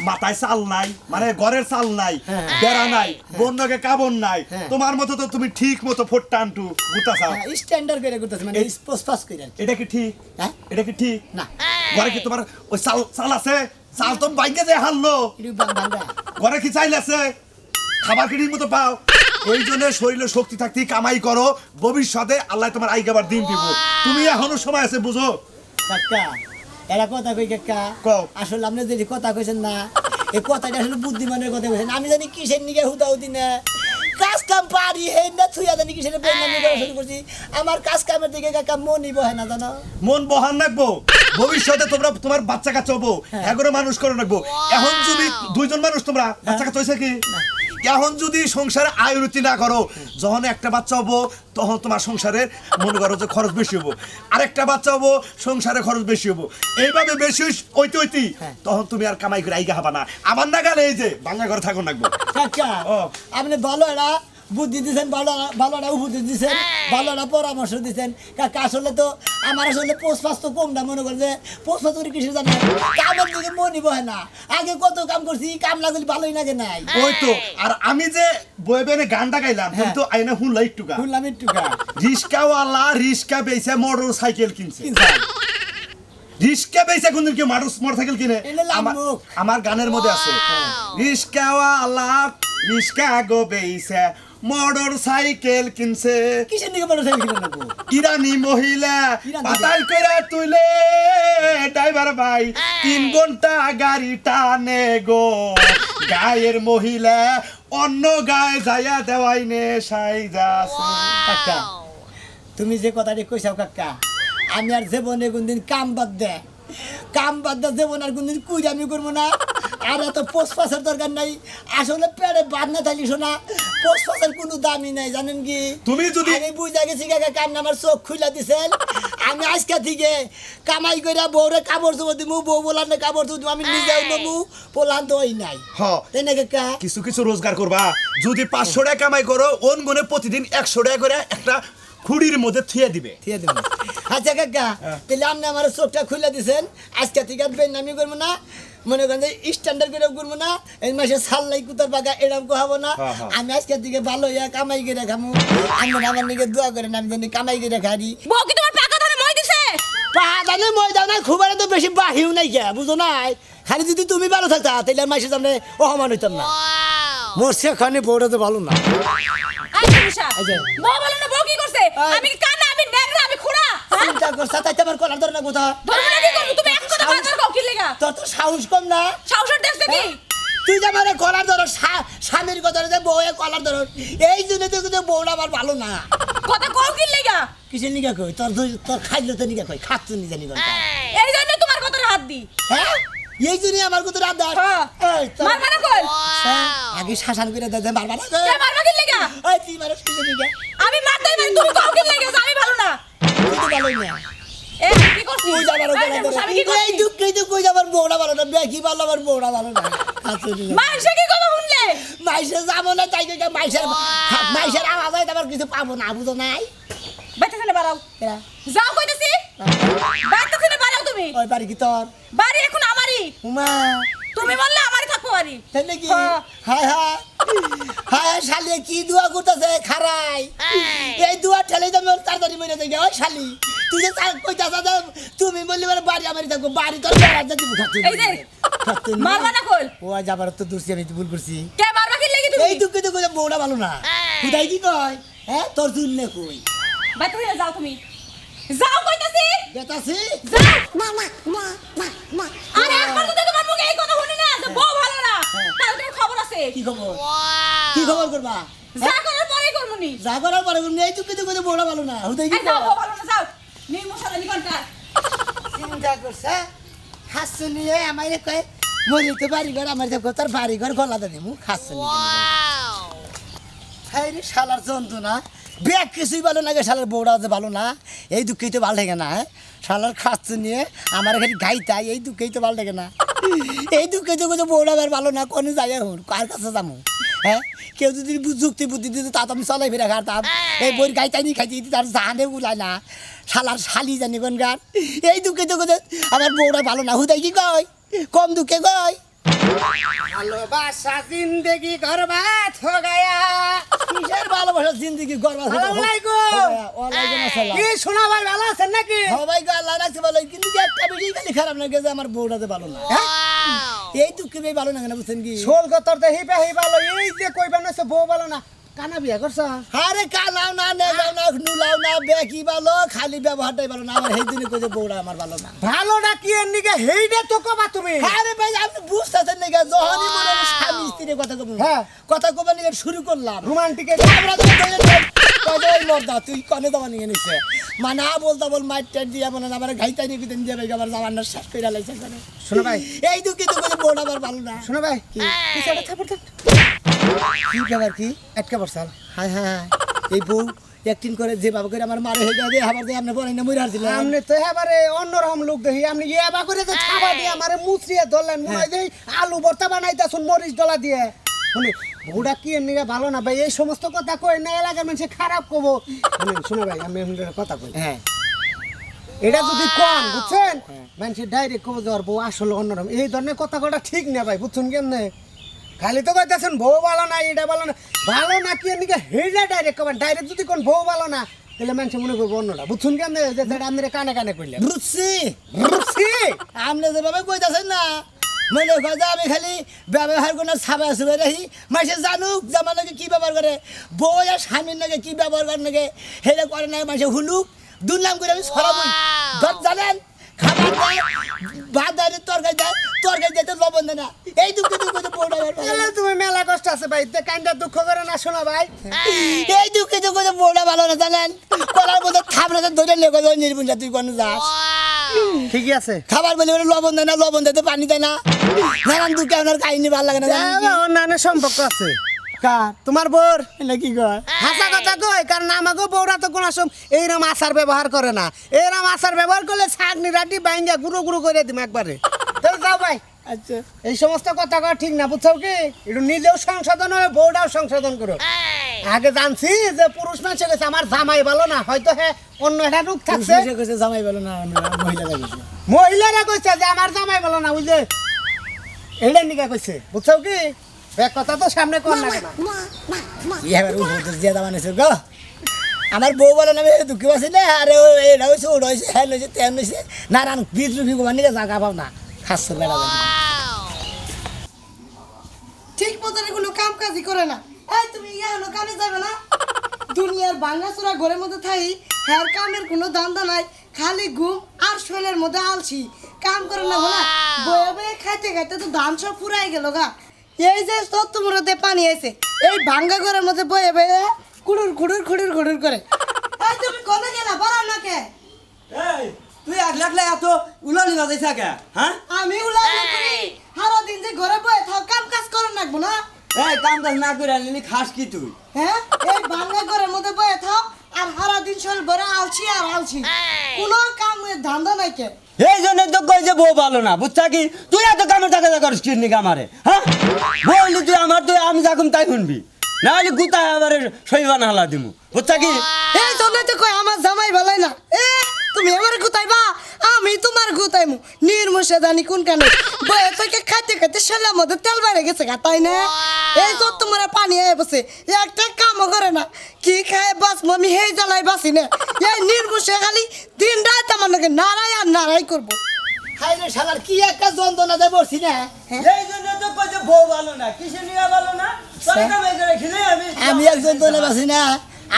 মাথায় চাল নাই মানে ঘরের চাল নাই হ্যাঁ। বেড়া নাই বন্যকে কাবন নাই হ্যাঁ। তোমার মতো তো তুমি ঠিক মতো ফোট্টান্টু ঘুরতা চাও স্ট্যান্ডার্ড করে করতেছে মানে পোস্ট পাস করে এটা কি ঠিক হ্যাঁ এটা কি ঠিক না ঘরে কি তোমার ওই চাল চাল আছে চাল তো বাইকে যে হারলো একটু বাংলা ঘরে কি চাইল আছে খাবার কি ঠিক মতো পাও এই জন্য শরীরে শক্তি থাকতে কামাই করো ভবিষ্যতে আল্লাহ তোমার আইগাবার দিন দিব তুমি এখনো সময় আছে বুঝো কাকা এরা কথা কই কাকা কও। আসলে আপনি যদি কথা কইছেন না এই কথাটা আসলে বুদ্ধিমানের কথা কইছেন আমি জানি কিসের নিকে হুদাহুদি না কাজ কাম পারি হে না থুইয়া জানি কিসের বইনামি করা শুরু করছি আমার কাজ কামের দিকে কাকা মনই বহে না জানো মন বহান রাখবো ভবিষ্যতে তোমরা তোমার বাচ্চা কাচ্চা হবো এগুলো মানুষ করে রাখবো এখন যদি দুইজন মানুষ তোমরা বাচ্চা কাচ্চা হয়েছে কি এখন যদি সংসারে আয় উন্নতি না করো যখন একটা বাচ্চা হবো তখন তোমার সংসারে মনে করো যে খরচ বেশি হবো আরেকটা বাচ্চা হবো সংসারে খরচ বেশি হবো এইভাবে বেশি হইতে তখন তুমি আর কামাই করে আইগা হবা না আমার না গেলে এই যে বাংলা ঘরে থাকুন রাখবো কাকা ও। আপনি ভালো একটা বুদ্ধি দিচ্ছেন ভালো একটা উপদেশ দিচ্ছেন ভালো একটা পরামর্শ দিচ্ছেন কাকা আসলে তো আমার আসলে পোস্ট পাস তো কম না মনে করে যে পোস্ট পাস করে কিসের জানেন কামের দিকে মনই বহে না আগে কত কাম করছি কাম না করলে ভালোই লাগে নাই ওই তো আর আমি যে বয়ে বেনে গানটা গাইলাম তুমি তো আইনা হুনলা একটুকা শুনলাম একটুকা রিস্কাওয়ালা রিস্কা বেচে মোটর সাইকেল কিনছে রিস্কা বেচে কোনদিন কেউ মোটর সাইকেল কিনে এনে লামুক। আমার গানের মধ্যে আছে রিস্কাওয়ালা রিস্কা গো বেচে মোটর সাইকেল কিনছে কিসের দিকে মোটর সাইকেল কিনে নেবো ইরানি মহিলা ইরানি পাতাল করে তুলে ড্রাইভার ভাই 3 ঘন্টা গাড়ি টানে গো গায়ের মহিলা অন্য গায়ে যাইয়া দেওয়াই নে সাই যাচ্ছে কাকা তুমি যে কথাটি কইছাও কাকা আমি আর জীবনে কোনদিন কাম বাদ দে জীবন আর কোনদিন কুই আমি করবো না আর এত পোস্ট পাসের দরকার নাই আসলে পেড়ে বাদ না থাকলি শোনা পোস্ট পাসের কোনো দামই নাই জানেন কি তুমি যদি- আমি বুঝা গেছি কাকা কাম আমার চোখ খুলে দিছেন আমি আজকে থেকে কামাই করে বউরে কাপড় চোপড় দিমু বউ বলার না কাপড় চোপড় দিমু আমি নিজেও নেবো পোলান তো ওই নাই হ তাই না কাকা কিছু কিছু রোজগার করবা যদি 500 টাকা কামাই করো ওন গুনে প্রতিদিন 100 টাকা করে একটা খুঁড়ির মধ্যে থুয়ে দিবে ঠিক আছে আচ্ছা কাকা তাহলে আপনি আমার চোখটা খুলে দিছেন আজকে থেকে আর বেনামি করবো না মনে করেন যে স্ট্যান্ডার্ড করে করবো না এই মাসে সাল্লাই কুতার পাকা এরকম হবো না হ্যাঁ, হ্যাঁ। আমি আজকে থেকে ভালো হইয়া কামাই করে খামু আমি আমার নিকে দোয়া করেন আমি জানি কামাই করে খাই বউ কি তোমার পাকা ধানে মই দিছে পাদানে ময়দান নাই খুব একটা তো বেশি বাহিও নাই কে বুঝো নাই খালি যদি তুমি ভালো থাকতা তাহলে আর মাসে সামনে অহমান হইতাম না মোর সেখানে বউটা তো ভালো না আই নিশা আচ্ছা। বউ বলে না বউ কি করছে আই। আমি কি কানা আমি নেংরা আমি খুড়া চিন্তা করছা তাইতে আমার কলার ধরে না কোথা ধরবে না কি করব তুমি এক কথা বাজার কও কি লাগা তোর তো সাহস কম না সাহসর দেখছ কি তুই যে আমার কলার ধরো স্বামীর কথা যে বউয়ে কলার ধরো এই জন্য তো কিন্তু বউটা আমার ভালো না কথা কও কি লাগা কিসের নিকা কই তোর খাইলে তো নিকা কই খাচ্ছ নি জানি কোনটা এই জন্য তোমার কথার হাত দি হ্যাঁ এই জন্য আমার কত রাত দাস হ্যাঁ। এই তোর- মারবা না কই আগে শাসন করে দে মারবা না কে মারবা কি লাগা ওই তুই মারস কিসের নিকা আমি মারতেই পারি তুমি কও কি লাগা আমি ভালো না তুই তো ভালোই না এ কি করছিস তুই যাবার আমি কি এই করছি দুঃখেই তো কই যাবার বউটা ভালো না বেকি ভালো আমার বউটা ভালো না খাচ্ছ নি মানুষে কি কথা শুনলে মাইসে যাবো না তাই কই মাইসের আওয়াজ হয় আমার কিছু পাবো না বুঝো নাই বাইতে থেকে বাড়াও এরা, যাও কইতেছি বাইতে থেকে বাড়াও তুমি ওই বাড়ি কি তোর বাড়ি এখন আমারই উমা তুমি বললে আমারই থাকবো বাড়ি তাই নাকি হ্যাঁ। হায় হায় হায় শালি কি দোয়া করতেছে খারাই এই দোয়া ঠেলে যাবে তাড়াতাড়ি মরে যাবে ওই শালি তুই যে কইতাছ তুমি বললি মানে বাড়ি আমারই থাকবো বাড়ি তোর বেড়া যদি এই যে মারবা না কই ও যাবার তো দূরছি আমি তো ভুল করছি কে মারবা কি লাগি তুমি এই দুঃখে তো কই বউটা ভালো না খুদাই কি কয় হ্যাঁ তোর জুল নে কই বাইতে থেকে যাও তুমি যাও কইতাছি বেতাছি যাও আরে একবার যদি তোমার মুখে এই কথা শুনি না যে বউ ভালো না তাহলে তোমার খবর আছে কি খবর কি খবর করবা যা করার পরেই করমুনি যা করার পরে তুমি এই দুঃখে তো কই বউটা ভালো না হুদাই কি এই যাও কয় বউ ভালো না যাও নেই মশলা নিকনটা চিন্তা করছে হাসছে নিয়ে আমারে কয় মরি তো বাড়ি ঘর আমার দেখো তোর বাড়ি ঘর গলা দে মু খাচ্ছে হাই রে শালার যন্ত্রণা ব্যাগ কিছুই ভালো লাগে শালার বউটা যে ভালো না এই দুঃখেই তো ভালো লাগে না হ্যাঁ শালার খাচ্ছে নিয়ে আমার খালি গাইতাই এই দুঃখেই তো ভালো লাগে না এই দুঃখে তো কোনো বউটা আর ভালো না কোনে যাই এখন কার কাছে যাবো হ্যাঁ কেউ যদি যুক্তি বুদ্ধি দিত তা তো আমি চলাই ফিরে খাতাম এই বই গাইতাই নি খাইতে তার জানে উলায় না শালার শালি জানি কোন গান এই দুঃখে তো কোনো আমার বউটা ভালো না হুদাই কি কয় কম দুঃখে কয় ভালোবাসা জিন্দগি গরবাত হো গায়া কিসের ভালোবাসা জিন্দগি গর্ব আসসালামু আলাইকুম। কি শোনা ভাই ভালো আছেন নাকি সবাই গো আল্লাহ রাখছে ভালো কিন্তু কি একটা বেশি খালি খারাপ লাগে যে আমার বউটাতে ভালো না হ্যাঁ? এই দুঃখে বেশ ভালো না কেন বুঝছেন কি শোল গতর দে হিপে হি ভালো এই যে কইবা নছে বউ ভালো না কানা বিয়া করছ আরে কালাও না নেগাও না নুলাও না বেকি ভালো খালি ব্যবহারটাই ভালো না আমার সেই দিনে কই যে বউটা আমার ভালো না ভালো না কি এর নিকে হেইডে তো কবা তুমি আরে ভাই আপনি বুঝতেছেন না কেন যখনই মনে হলো স্বামী স্ত্রীর কথা কব হ্যাঁ। কথা কবার নিয়ে শুরু করলাম রোমান্টিক আমরা তো কবে ওই মর্দা তুই কনে দাবা নিয়ে নিছে মানা বলতা বল মাইট টাইট দিয়া মানে আমার ঘাইতা নিয়ে বিদেন দিয়ে আমার জামান্নার শ্বাস করে লাইছে করে শোনো ভাই এই দুঃখে তো বলে বোর্ড আমার ভালো না শোনো ভাই কি পিছনে থাপড় থাপ কি ব্যাপার কি আটকা পড়ছাল হ্যাঁ হ্যাঁ এই বউ একদিন করে যে বাবা করে আমার মারে হেঁটে দিয়ে আবার যে আপনি বলেন না মরে হারছিলেন আপনি তো এবারে অন্যরকম লোক দেখি আপনি এবার করে তো খাবার দিয়ে আমারে মুচড়িয়ে ধরলেন মনে হয় যে আলু ভর্তা বানাইতেছুন মরিচ ডলা দিয়ে শুনে বউটা কি এমনি ভালো না ভাই এই সমস্ত কথা কই না এলাকার মানুষ খারাপ কবো শোনো ভাই আমি এমনি একটা কথা কই হ্যাঁ এটা যদি কম বুঝছেন মানুষ ডাইরেক্ট কবো যাওয়ার বউ আসলে অন্যরকম এই ধরনের কথা কটা ঠিক না ভাই বুঝছেন কেমনে খালি তো কইতেছেন বউ ভালো না এটা ভালো না কি এমনি হেইলা ডাইরেক্ট কবেন ডাইরেক্ট যদি কোন বউ ভালো না তাহলে মানুষ মনে করবো অন্যটা বুঝছেন কেমনে যে সেটা আপনি কানে কানে কইলেন বুঝছি বুঝছি আপনি যেভাবে কইতাছেন না মনে হয় যে আমি খালি ব্যবহার করে ছাপা ছুপে রাখি মাসে জানুক যে আমার নাকি কী ব্যবহার করে বউ আর স্বামীর নাকি কী ব্যবহার করে নাকি সেটা করে না মাসে হুনুক দুর্নাম করে আমি সরাবই ধর জানেন খাবার দেয় ভাত দেয় তরকারি দেয় তো লবণ দেয় না এই দুঃখে দুঃখে বউটা আমার ভালো না। তুমি মেলা কষ্ট আছে ভাই কাইন্ডা দুঃখ করে না শোনা ভাই এই দুঃখে বউটা ভালো না জানেন কলার মধ্যে থাপড়াতে ধরে লেগে যায় নির্বুঞ্জা তুই কোনো যাস ঠিকই আছে খাবার বলে বলে লবণ দেয় না লবণ দিতে পানি দেয় না নানান দুঃখে আপনার কাহিনী ভালো লাগে না জানেন কি? অন্যান্য সম্পর্ক আছে তোমার বোর এটা কি কয় হাসা কথা কই কারণ আমাকে বউরা তো কোনো সময় এইরকম আচার ব্যবহার করে না এইরকম আচার ব্যবহার করলে ছাগনি রাটি বাইঙ্গা গুঁড়ো গুঁড়ো করে দিম একবারে তাহলে যাও ভাই আচ্ছা এই সমস্ত কথা কওয়া ঠিক না বুঝছো কি একটু নিজেও সংশোধন হয় বউটাও সংশোধন করো আগে জানছি যে পুরুষ মানুষ গেছে আমার জামাই ভালো না হয়তো হ্যাঁ অন্য একটা রূপ থাকছে সে কইছে জামাই বলো না মহিলা লাগিয়েছে মহিলারা কইছে যে আমার জামাই ভালো না বুঝলে এইটা নিকা কইছে বুঝছো কি এক কথা তো সামনে কর না কেন এবার ও হতে যে দাম আনেছে গো আমার বউ বলে না দুঃখী আছে না আরে এটা হয়েছে ওটা হয়েছে হ্যাঁ হয়েছে তেন হয়েছে না রান বীজ রুফি গোবার নিয়ে জাগা পাও না খাচ্ছে বেড়া ঠিক মতন কোনো কাম কাজই করে না এই তুমি ইয়ানো কামে যাবে না দুনিয়ার ভাঙাচোরা ঘরের মধ্যে থাই হ্যার কামের কোনো দান্দা নাই খালি ঘুম আর শৈলের মধ্যে আলসি কাম করে না বলা বয়ে বয়ে খাইতে খাইতে তো ধান সব ফুরাই গেল গা এই যে সত্য মুরতে পানি আছে এই ভাঙ্গা ঘরের মধ্যে বয়ে বয়ে কুড়ুর কুড়ুর খুড়ুর খুড়ুর করে এই তুমি কোনে গেলা বলা না কে এই তুই আগলা এত উলানি বাজাই থাকে হ্যাঁ আমি উলাই করি সারা দিন যে ঘরে বয়ে থাও কাম কাজ করে নাকবো না এই কাম কাজ না করে আনলি খাস কি তুই হ্যাঁ এই ভাঙ্গা ঘরের মধ্যে বয়ে থাও আর সারা দিন শরীর ভরে আলছি আর আলছি কোনো কামের ধান্দা নাই কে এই জন্য তো কই যে বউ ভালো না বুঝছা কি তুই এত কামের টাকা করিস কিডনি কামারে হ্যাঁ বললি তুই আমার তুই আমি যখন তাই শুনবি না হলে গুতা আবার শৈবান হালা দিমু বুঝছা কি এই জন্যই তো কই আমার জামাই ভালাই না এ তুমি আমার গুতাইবা আমি তোমার গুতাইমু নির্মুষে জানি কোন কানে বয়ে থেকে খাইতে খাইতে শালার মধ্যে তেল বেড়ে গেছে গা তাই না এই তো তোমার পানি আয় বসে একটা কামও করে না কি খায় বাস আমি হেই জ্বালাই বাসি না এই নির্মুষে খালি দিন রাত আমার নাকি নাড়াই আর নাড়াই করবো হাই রে শালার কি একটা যন্ত্রণা দেয় বসছি না এই জন্য তো কই যে বউ ভালো না কিসে নিয়ে ভালো না তোর কামে করে খেলে আমি একজন তো বাসি না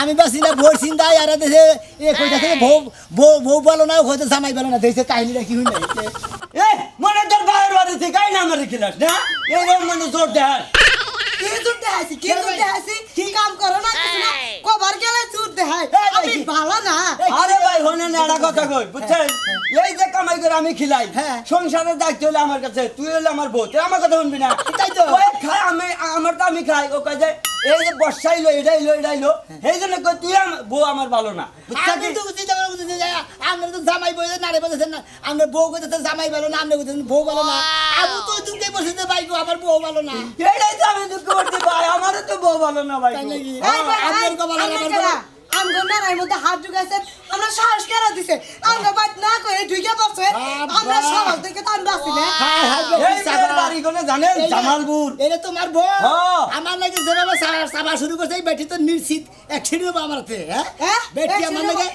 আমি বাসি না ভোর চিন্তায় আর দেশে এ কইতা থেকে বউ বউ বউ বলো না হয়তো জামাই বলো না দেশে কাহিনীটা কি হই না এ মনে তোর বাইরের বাড়ি থেকে গাই না আমারে খিলাস না এরকম মানে জোর দেয় কি জুড়তে হাসি কি জুড়তে হাসি কি কাম করো না কিছু না কবার গেলে জুড়তে হাই আমি ভালো না আরে ভাই হনে না একটা কথা কই বুঝছেন এই যে কামাই করে আমি খিলাই হ্যাঁ। সংসারের দায়িত্ব হলো আমার কাছে তুই হলো আমার বউ তুই আমার কথা শুনবি না তাই তো। ওই খাই আমি আমার তো আমি খাই ও কয় যে এই যে বর্ষাইলো এটাইলো এই জন্য কই তুই বউ আমার ভালো না বুঝছা আমি কি তো চিন্তা করে বুঝতে যাই আমরা তো জামাই বলে নারে বলেছেন না আমরা বউ কইতে জামাই ভালো না আমরা কইতেছেন বউ ভালো না আমি তো দুটোই বসে ভাই গো আমার বউ ভালো না এটাই তো আমি দুঃখ করতে ভাই আমারও তো বউ ভালো না ভাই তাই নাকি? এই ভাই, আমার এই, কপাল আমরা আমার কারা? কপাল। আমগো নারার মধ্যে হাত ঢুকাইছে আমরা সাহস কেন দিছে আমরা বাইত না করে ঢুকে পড়ছে আমরা সাহস দেখে তো আমি বাঁচি না হায় হায় এই যে বাড়ি কোনে জানেন জামালপুর এটা তোমার বউ হ্যাঁ। আমার লাগে যেভাবে সাবা শুরু করছে এই বেটি তো নিশ্চিত অ্যাক্সিডেন্ট হবে আমার হাতে হ্যাঁ হ্যাঁ? বেটি আমার লাগে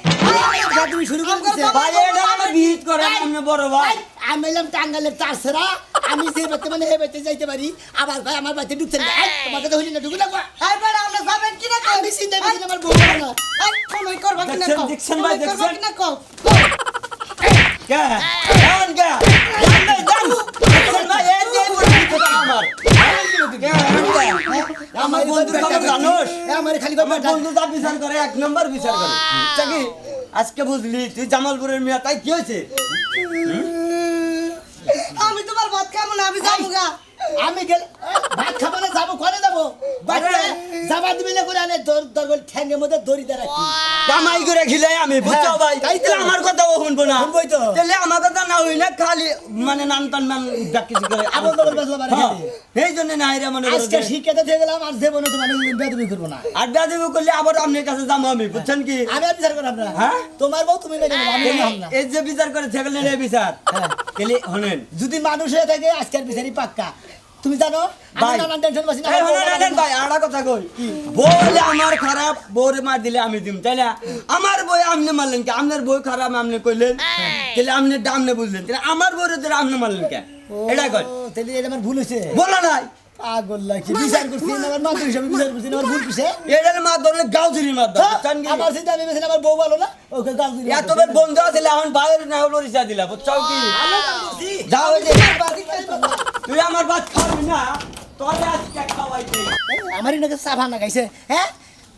তুমি শুরু করে দিছে ভাই এটা আমার বিহিত করে আমরা বড় ভাই আমি এলাম টাঙ্গালের তার সেরা আমি যে বাড়িতে মানে হে বাড়িতে যাইতে পারি আবার ভাই আমার বাড়িতে ঢুকছেন না তোমার কথা হইলি না ঢুকে না এই বেড়া আমরা যাবেন কি না আমি চিন্তা করছি আমার বউ ভালো না এই কমাই করবা কি না দেখছেন, কও দেখছেন ভাই, কমাই করবা দেখছেন? কি না কও কে জান কে জান জান দেখছেন ভাই এই যে কথা আমার আমার বন্ধুর খবর জানোস আমার খালি আমার বন্ধু যা বিচার করে 1 নম্বর বিচার করে বুঝছ কি আজকে বুঝলি তুই জামালপুরের মেয়ে তাই কি হয়েছে আমি তোমার ভাত খাবো না, আমি যাবো গা। আমি গেলে ভাত খাবো না, যাবো ঘরে যাবো বাড়িতে যাবা দিবি না করে আনে দরগল ঠ্যাঙ্গের মধ্যে দড়ি দিয়ে রাখি কামাই করে খিলে আমি বুঝছো ভাই তাই তো। তাহলে আমার কথাও শুনবো না শুনবোই তো। তাহলে আমার কথা না হইলে খালি মানে নান টান মান ডাক কিছু করে আবল তাবল বাজলা বাড়ি হ্যাঁ, খেতে। এই জন্য না এরা মনে আজকে করে শিক্ষাতে দিয়ে গেলাম আর জীবনে তোমার বেদবি করবো না আর বেয়াদবি করলে আবার আপনার কাছে যাবো আমি বুঝছেন কি আমি আর বিচার করলাম না হ্যাঁ? তোমার বউ তুমি মেনে নেবো, আমি মেনে নেব না এই যে বিচার করে থাকলেন এই বিচার হ্যাঁ। কেলে হনেন যদি মানুষ হয়ে থাকে আজকের বিচারই পাক্কা তুমি জানো আমি ভাই নানান টেনশন পাচ্ছি না এই হনেন ভাই আড়া কথা কই বলে আমার খারাপ বউরে মার দিলে আমি দিম তাই না আমার বই আমনে মারলেন কে আপনার বই খারাপ আমনে কইলেন তাহলে আমনে ডামনে বুঝলেন তাহলে আমার বউরে ধরে আমনে মারলেন কে এটা কই তাহলে এটা আমার ভুল হয়েছে বলো নাই পাগল লাগছে বিচার করছি না, আমার মাত্র হিসাবে বিচার করছি না, আমার ভুল কিসে এটার মার ধরলে গাও ধরি মার ধরে বুঝছেন কি আমার চিন্তা আমি বেশি আমার বউ ভালো না ওকে গাল দিই এত বের বন্ধু আছে এখন বাইরে না হলো রিসা দিলা বুঝছো কি যাও এই যে তুই আমার ভাত খাবি না তোরে আজকে খাওয়াইতে আমার এটাকে সাফা না গাইছে হ্যাঁ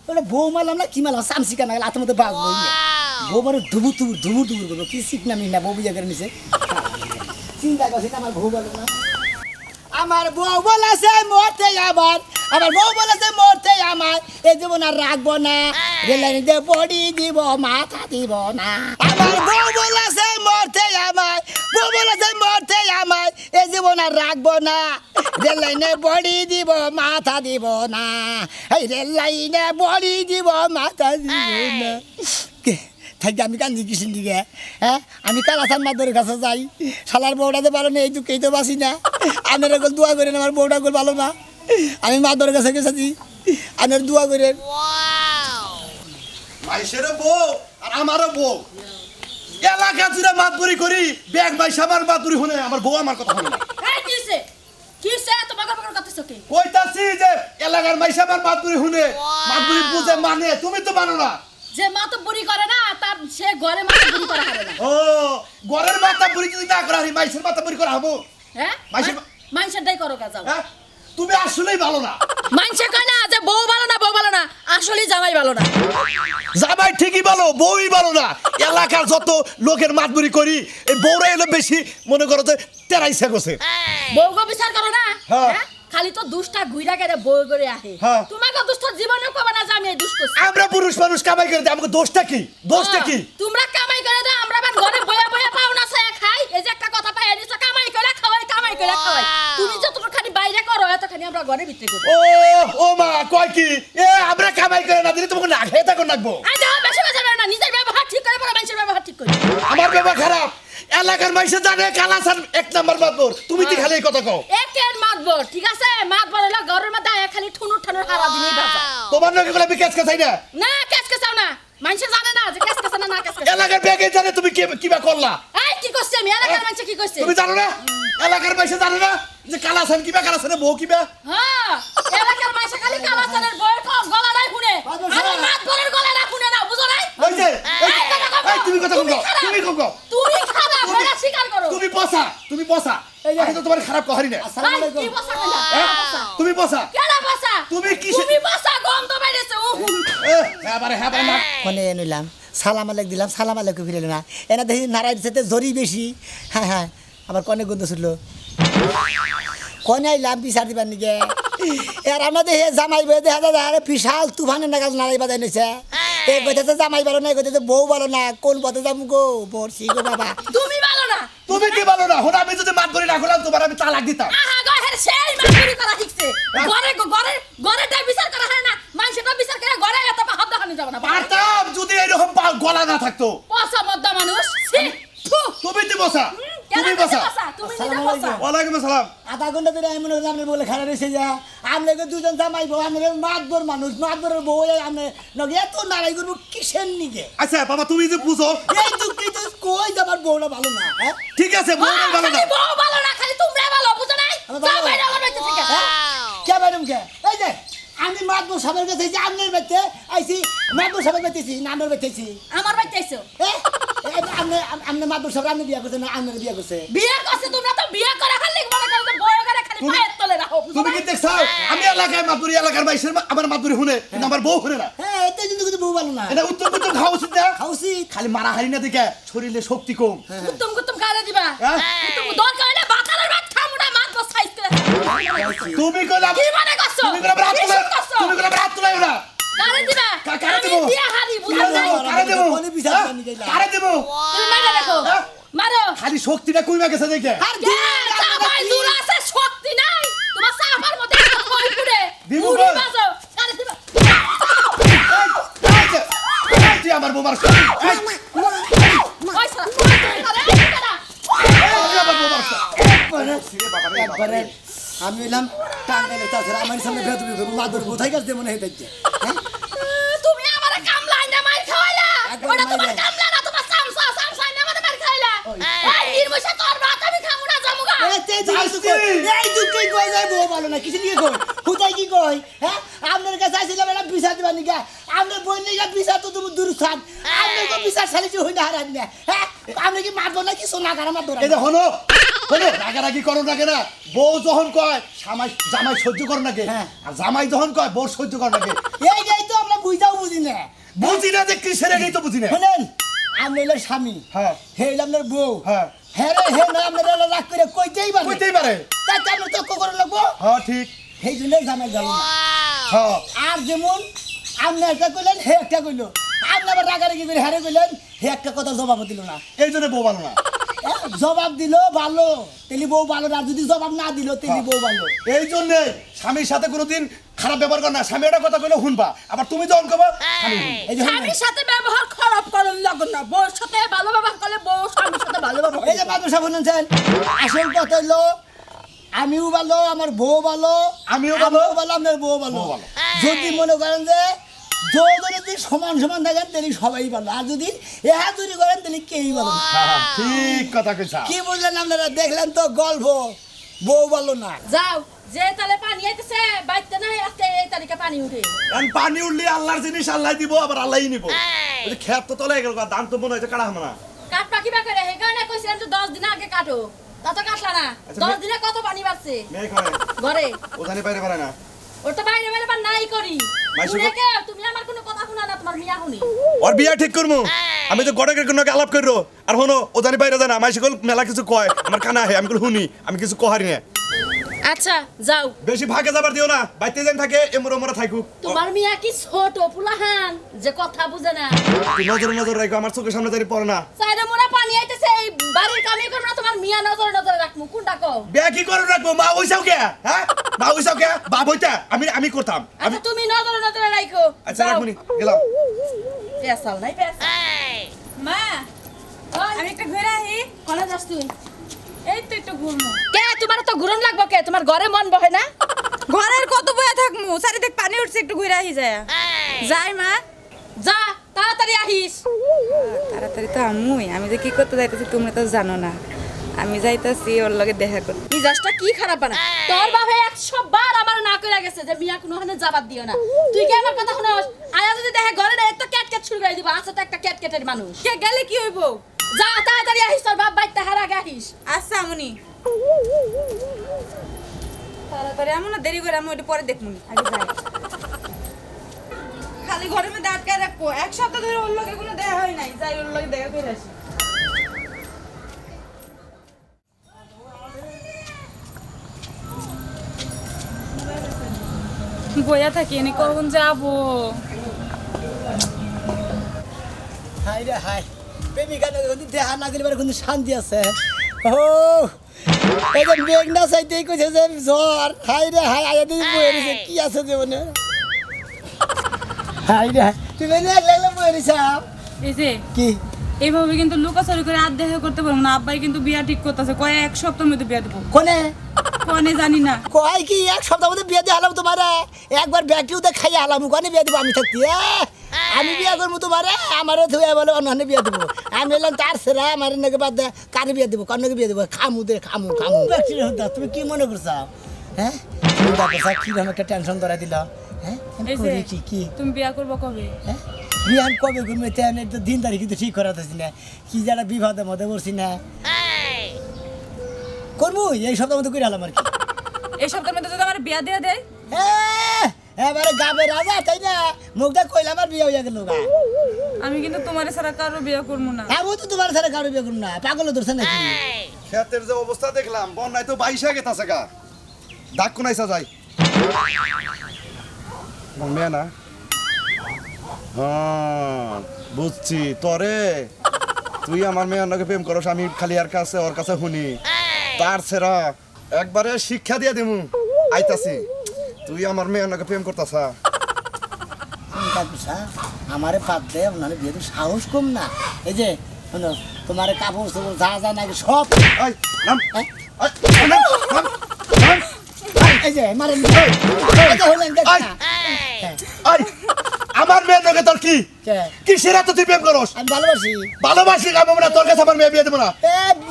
ওটা বউ মারলাম না কি মারলাম সামসিকা না গেলে আত্মার মধ্যে বাঘ বই বউ মানে ধুবুর করবো কি শিখ না মিনা বউ বিয়ে করে নিছে চিন্তা করছি না আমার বউ ভালো না আমার বউ বলেছে মরতে আমার বউ বলেছে মরতে আমার এই জীবন আর রাখবো না রেলাইনিতে বডি দিব মাথা দিব না আমার বউ বলেছে মরতে বউ বলেছে মরতে এই জীবন আর রাখবো না রেলাইনে বডি দিব মাথা দিব না এই রেলাইনে বডি দিব মাথা দিব না থাকি আমি কান্দি কিসের দিকে হ্যাঁ আমি কালাসান মাদরের কাছে যাই শালার বউটাতে ভালো না এই দুঃখেই তো বাসি না আপনারা এখন দোয়া করেন আমার বউটা করে ভালো না আমি মাদরের কাছে গেছি আপনার দোয়া করেন মাইশেরও বউ আর আমারও বউ এলাকা জুড়ে মাতবরি করি ব্যাগ মাইশ আমার মাতবরি হনে আমার বউ আমার কথা হনে না এই কিছে কিছে তোমাকে বকর করতেছো কি কইতাছি যে এলাকার মাইশ আমার মাতবরি হনে মাতবরি বুঝে মানে তুমি তো মানো না যে মা তো বুড়ি করে না তার সে ঘরে মা বুড়ি করা হবে না ও গরের মাথা বুড়ি যদি না করা হয় মাইশের মাথা বুড়ি করা হবো হ্যাঁ মাইশের- মানুষেরটাই করো কাজ হ্যাঁ তুমি আসলেই ভালো না মানুষে কয় না যে বউ ভালো না আসলে জামাই ভালো না জামাই ঠিকই ভালো বউই ভালো না এলাকার যত লোকের মাতবরি করি এই বউরা এলো বেশি মনে করো যে তেরাইছে গেছে বউকে বিচার করো না হ্যাঁ। হ্যাঁ? খালি তো দুষ্টা ঘুইরা গেলে বউ করে আহে হ্যাঁ। তোমাকে দুষ্ট জীবনে কবে না যে আমি এই দুষ্ট করছি আমরা পুরুষ মানুষ কামাই করে দিই, আমাকে দোষটা কি দোষটা কি তোমরা কামাই করে দাও আমরা বান ঘরে বয়া বয়া পাও না সে খাই এই যে একটা কথা পাই এদিকে কামাই করে খাওয়াই তুমি যতটুকু খালি বাইরে করো এতখানি আমরা ঘরে ভিতরে করি ও মা কয় কি এ আমরা কামাই করে না দিলে তোমাকে না খেয়ে থাকুন রাখবো আই দাও বেশি বেশি না নিজের ব্যবহার ঠিক করে পড়া মানুষের ব্যবহার ঠিক করে আমার ব্যবহার খারাপ এলাকার মাইসে জানে কালাসান 1 নাম্বার মাতবর তুমি কি খালি এই কথা কও একের মাতবর ঠিক আছে মাতবর হলো ঘরের মধ্যে আয়া খালি ঠুনুর ঠানুর হারা দিনই বাজা তোমার নাকি বলে আমি কেস চাই না না কেসকে চাও না মানুষ জানে না যে কেসকে না কেসকে এলাকার ব্যাগে জানে তুমি কি কিবা করলা এই কি করছে আমি এলাকার মানুষ কি করছে তুমি জানো না এলাকার মাইসে জানে না যে কালাসান কিবা কালাসানে বউ কিবা হ্যাঁ এলাকার মানুষ খালি কালাচারের বইয়ের গলা নাই শুনে আমার মাতবরের গলা না শুনে না বুঝো নাই ওই যে এই তুমি কথা কও তুমি কও তুমি খারাপ এটা স্বীকার করো তুমি বসা আমি তো তোমার খারাপ কহারি না আসসালামু এই, আলাইকুম কি বসা কইলা তুমি বসা কেডা বসা তুমি কিসে- তুমি বসা গন্ধ বাইরেছে হ্যাঁ বারে না কোনে নিলাম সালাম আলাইক দিলাম সালাম আলাইকুম ফিরে না এনা দেখি নারায় দিতে জরি বেশি হ্যাঁ আবার কনে গন্ধ ছুটলো কনে আইলাম বিচার দিবার নিকে এর আমাদের হে জামাই বয়ে দেখা যায় আরে বিশাল তুফানের নাগাল নারাই বাজাই নিছে এই কইতেছে জামাই ভালো না কইতেছে বউ ভালো না কোন পথে যাবো গো বর্ষি গো বাবা তুমি ভালো না তুমি কি বলো না হন আমি যদি মাত ধরে না করলাম তোমার আমি তালাক দিতাম আহা গহের সেই মাছুরি করা শিখছে ঘরেটা বিচার করা হয় না মানুষটা বিচার করে ঘরে এত হাত দেখানো যাবে না পারতাম যদি এরকম গলা না থাকতো পয়সা মদ্দা মানুষ ছি, থু। তুমি দি বসা কেন তুমি বসা? বসা তুমি নিজে আসসালামু বসা। আলাইকুম। ওয়ালাইকুম আসসালাম আধা ঘন্টা ধরে এমন হলো আপনার বলে খারাপ এসে যা আপনাকে দুজন জামাই বউ আপনার মাতবর মানুষ মাতবরের বউ আপনি নগে এত নারাই করবো কিসের নিকে আচ্ছা বাবা তুমি যে বুঝো এই দুঃখে তো কই যাবার বউটা ভালো না হ্যাঁ ঠিক আছে বউ হ্যাঁ, ভালো না খালি বউ ভালো না খালি তোমরা ভালো বুঝো নাই আমার যাও ভালো। বাইরে আমার বাড়িতে থেকে কে ম্যাডাম কে এই যে আমি মাতবর সাহেবের কাছে যে আপনার বাড়িতে আইছি মাতবর সাহেবের বাড়িতেছি না আমার বাড়িতেছি আমার বাড়িতে আইছো আপনি মাতবর সাহেব আপনি বিয়ে করছেন না আপনার বিয়ে করছে বিয়ে করছে তোমরা তো বিয়ে করে খালি মনে করো যে বউ করে খালি পায়ের তলে রাখো বুঝো তুমি না? কি দেখছো আমি এলাকায় মাতুরি এলাকার বাইশের আমার মাতুরি শুনে কিন্তু আমার বউ শুনে না হ্যাঁ এতে কিন্তু বউ ভালো না এটা উত্তম উত্তম খাওয়া উচিত না খাওসি খালি মারা হারি না দেখে শরীরে শক্তি কম কুতুম কুতুম কারে দিবা হ্যাঁ? কুতুম দরকার হলে বাতালের ভাত খামুনা মাছ বস সাইজ করে তুমি কইলা কি মনে করছো তুমি কইলা রাত কি তুলাই করছো? তুমি কইলা রাত তুলাই না কারে দিবা কারে আমি দিবো? দিয়া হারি বুঝো না কারে দেবো কোনে বিচার জানি গেলা কারে দেবো তুমি মারা দেখো হ্যাঁ? মারো খালি শক্তিটা কইমা গেছে দেখে চাপাই জোর আছে শক্তি নাই তোমার চাপার মধ্যে একটা ফল পুড়ে দিবো মুড়ি বল। বাজো কারে দিবা তুই আমার বোমার পয়সা আরে কারা আমার বোমার একবারে আমি এলাম টাঙ্গাইলে তাছাড়া আমার সামনে বেদবি করবো মাদুর কোথায় গেছে মনে হয়ে যাচ্ছে তুমি আমারে কামলাই না মার খাওয়াইলা একবার ওটা তোমার মাইরে। কামলা না তোমার সামসা না আমারে মার খাইলা এই নির্মশা তোর ভাত আমি খামু না জামুগা এই দুঃখে কই যায় বউ ভালো না কিছু নিয়ে কই কোথায় কি কই হ্যাঁ আপনার কাছে আসছিলাম একটা বিচার দিবা নিকা আপনার বোন নিকা বিচার তো তুমি দূর থাক আপনার কো বিচার সালিছি হই না হারান না হ্যাঁ আপনি কি মারবো না কি সোনা কারা মারবো এই যে হনো হনো রাগারাগি করো না কেনা বউ যখন কয় জামাই সহ্য করো নাকি হ্যাঁ। আর জামাই যখন কয় বউ সহ্য করো নাকি এই তো আমরা বুঝাও বুঝি না বুঝি না যে কিসের এটাই তো বুঝি না শুনেন আমি হইলো স্বামী হ্যাঁ হে হইলো আপনার বউ হ্যাঁ হ্যাঁ রে হে না আপনার রাগ করে কইতেই পারে কইতেই পারে তাই তো আমরা তর্ক করে লাগবো হ্যাঁ ঠিক সেই জন্যই জামাই গেল না হ্যাঁ আর যেমন আপনি একটা কইলেন হে একটা কইলো আপনি আবার রাগারাগি করে হারে কইলেন হে একটা কথা জবাব দিল না এই জন্য বউ ভালো না জবাব দিল ভালো তেলি বউ ভালো আর যদি জবাব না দিল তেলি বউ ভালো এই জন্য স্বামীর সাথে কোনোদিন খারাপ ব্যবহার কর না স্বামী একটা কথা কইলে শুনবা আবার তুমি যখন কবা স্বামী শুনবে। এই যে শুনুন, স্বামীর সাথে ব্যবহার খারাপ করার লাগন না বউর সাথে ভালো ব্যবহার করলে বউ স্বামীর সাথে ভালো ব্যবহার এই যে মাদুর সাহেব শুনেছেন আসল কথা হইলো আমিও ভালো আমার বউ ভালো আমিও ভালো, আপনার বউ ভালো বউ ভালো। যদি মনে করেন যে দুজনে যদি সমান সমান থাকেন তাহলে সবাই ভালো আর যদি এহা চুরি করেন তাহলে কেউই ভালো না হ্যাঁ, ঠিক কথা কইছা কি বুঝলেন আপনারা দেখলেন তো গল্প বউ ভালো না যাও যে তালে পানি আইতেছে বাইতে না আজকে এই তারিখে পানি উঠে কারণ পানি উঠলে আল্লাহর জিনিস আল্লাহ দিব আবার আল্লাহই নিব ওই যে খেত তো তলে গেল দান তো মনে হয়েছে কাটা হবে না কাট পাকি বা করে হে কারণে কইছিলাম তো 10 দিন আগে কাটো তা তো কাটলা না আচ্ছা, 10 দিনে কত পানি বাড়ছে মেয়ে করে ঘরে ওখানে বাইরে পারে না ওর তো বাইরে বাইরে বা নাই করি মাইসু শুনে কে তুমি আমার কোনো কথা শুনা না তোমার মিয়া শুনি ওর বিয়া ঠিক করবো আমি তো গড়ে কোনো আলাপ করবো আর হনো ও জানি বাইরে যায় না মাই সকল মেলা কিছু কয় আমার কানা হে আমি শুনি আমি কিছু কহারি না আচ্ছা যাও বেশি ভাগে যাবার দিও না বাইতে যেন থাকে এমরা মরা থাকুক তোমার মিয়া কি ছোট পুলাহান যে কথা বুঝে না তুই নজর নজর রাখো আমার চোখের সামনে জানি পড়ে না সাইডে মোরা পানি আইতেছে এই বাড়ির কামই করব না তোমার মিয়া নজরে নজরে রাখমু কোনটা কও বিয়া কি করে রাখবো মা ওইসাও কে হ্যাঁ মা ওইসাও কে বাপ হইতা আমি করতাম আমি আচ্ছা তুমি নজরে নজরে রাখো আচ্ছা রাখুনি গেলাম পেছাল নাই পেছাল মা ওই আমি একটা ঘুরে আহি কোনে যাস তুই এই তো একটু ঘুরমু কে তোমার তো ঘুরন লাগবো কে তোমার ঘরে মন বহে না ঘরের কত বয়া থাকমু চারিদিক পানি উঠছে একটু ঘুরে আহি যায় যাই মা যা তাড়াতাড়ি আহিস তাড়াতাড়ি তো আম্মুই আমি যে কি করতে যাইতেছি তোমরা তো জানো না আমি যাইতেছি ওর লগে দেখা করতে মিজাজটা কি খারাপ বানা তোর বাবা 100 বার আমার না কইরা গেছে যে মিয়া কোনোখানে যাবার দিও না তুই কি আমার কথা শুনোস আয়া যদি দেখে ঘরে না তো ক্যাট ক্যাট শুরু করে দিব আছে তো একটা ক্যাট ক্যাটের মানুষ কে গেলে কি হইব যা তাড়াতাড়ি আহিস তোর বাপ বাইতে হারা আগে আহিস আচ্ছা আমনি তাড়াতাড়ি আমু না দেরি করে আমি ওইটা পরে দেখমুনি আগে যাই খালি ঘরের মধ্যে আটকায় রাখবো এক সপ্তাহ ধরে ওর লগে কোনো দেখা হয় নাই যাই ওর লগে দেখা করে আসি বইয়া থাকি এনে কখন যাবো হাই রে হাই প্রেমিকা যদি দেখা না গেলে কিন্তু শান্তি আছে ও এই যে মেঘনা চাইতেই কইছে যে জ্বর হাই রে হাই আয়া দিদি বয়ে রয়েছে কি আছে জীবনে হাই রে হাই তুমি এনে এক লাগলে বয়ে রয়েছে এই যে কি এইভাবে কিন্তু লুকাচুরি করে আর দেখা করতে পারবো না আব্বাই কিন্তু বিয়া ঠিক করতেছে কয় এক সপ্তাহের মধ্যে বিয়া দেবো কোনে কনে জানি না কয় কি এক সপ্তাহ মধ্যে বিয়ে দিয়ে হালাম তোমার একবার ব্যাগটিও তো খাইয়ে হালাম কোনে বিয়ে দেবো আমি থাকতি আমি বিয়ে করবো তোমার আমারও ধুয়ে বলে অন্য বিয়ে দেবো আমি এলাম তার সেরা আমার নাকি বাদ দে কারে বিয়ে দেবো কন্যাকে বিয়ে দেবো খামু দে খামু খামু তুমি কি মনে করছো হ্যাঁ চিন্তা করছো কিরকম একটা টেনশন ধরা দিল হ্যাঁ এই যে কি কি তুমি বিয়া করবো কবে হ্যাঁ বিয়ান কবে ঘুরবে আমি তো দিন তারিখ কিন্তু ঠিক করা দিচ্ছি না কি যারা বিবাদের মধ্যে পড়ছি না করবো এই সপ্তাহ মধ্যে করে আলাম আর কি এই সপ্তাহের মধ্যে যদি আমার বিয়া দিয়ে দেয় এবারে গাবে রাজা তাই না মুখটা কইলাম আর বিয়ে হয়ে গেল গা আমি কিন্তু তোমার ছাড়া কারো বিয়া করবো না। আমি তো তোমার সাথে কারো বিয়ে করুন না পাগল ধরছে নাকি ক্ষেতের যে অবস্থা দেখলাম বন্যায় তো বাইশা গেতাছে গা ডাক কোনাইসা যায় মেয়ে না হ্যাঁ বুঝছি তরে তুই আমার মেয়ে অন্যকে প্রেম করস আমি খালি আর কাছে ওর কাছে শুনি তার ছেড়া একবারে শিক্ষা দিয়ে দিমু আইতাছি তুই আমার মেয়ে অন্যকে প্রেম করতাছা আমারে পাপ দে আপনার বিয়ে তো সাহস কম না এই যে শোনো তোমার কাপড় চোপড় যা যা নাকি সব আই নাম হ্যাঁ? আই নাম নাম নাম এই যে মারেন হলেন আই আই আমার মেয়ে নগে তোর কি কিসের এত তুই প্রেম করস আমি ভালোবাসি ভালোবাসি কামো না তোর কাছে আমার মেয়ে বিয়ে দেবো না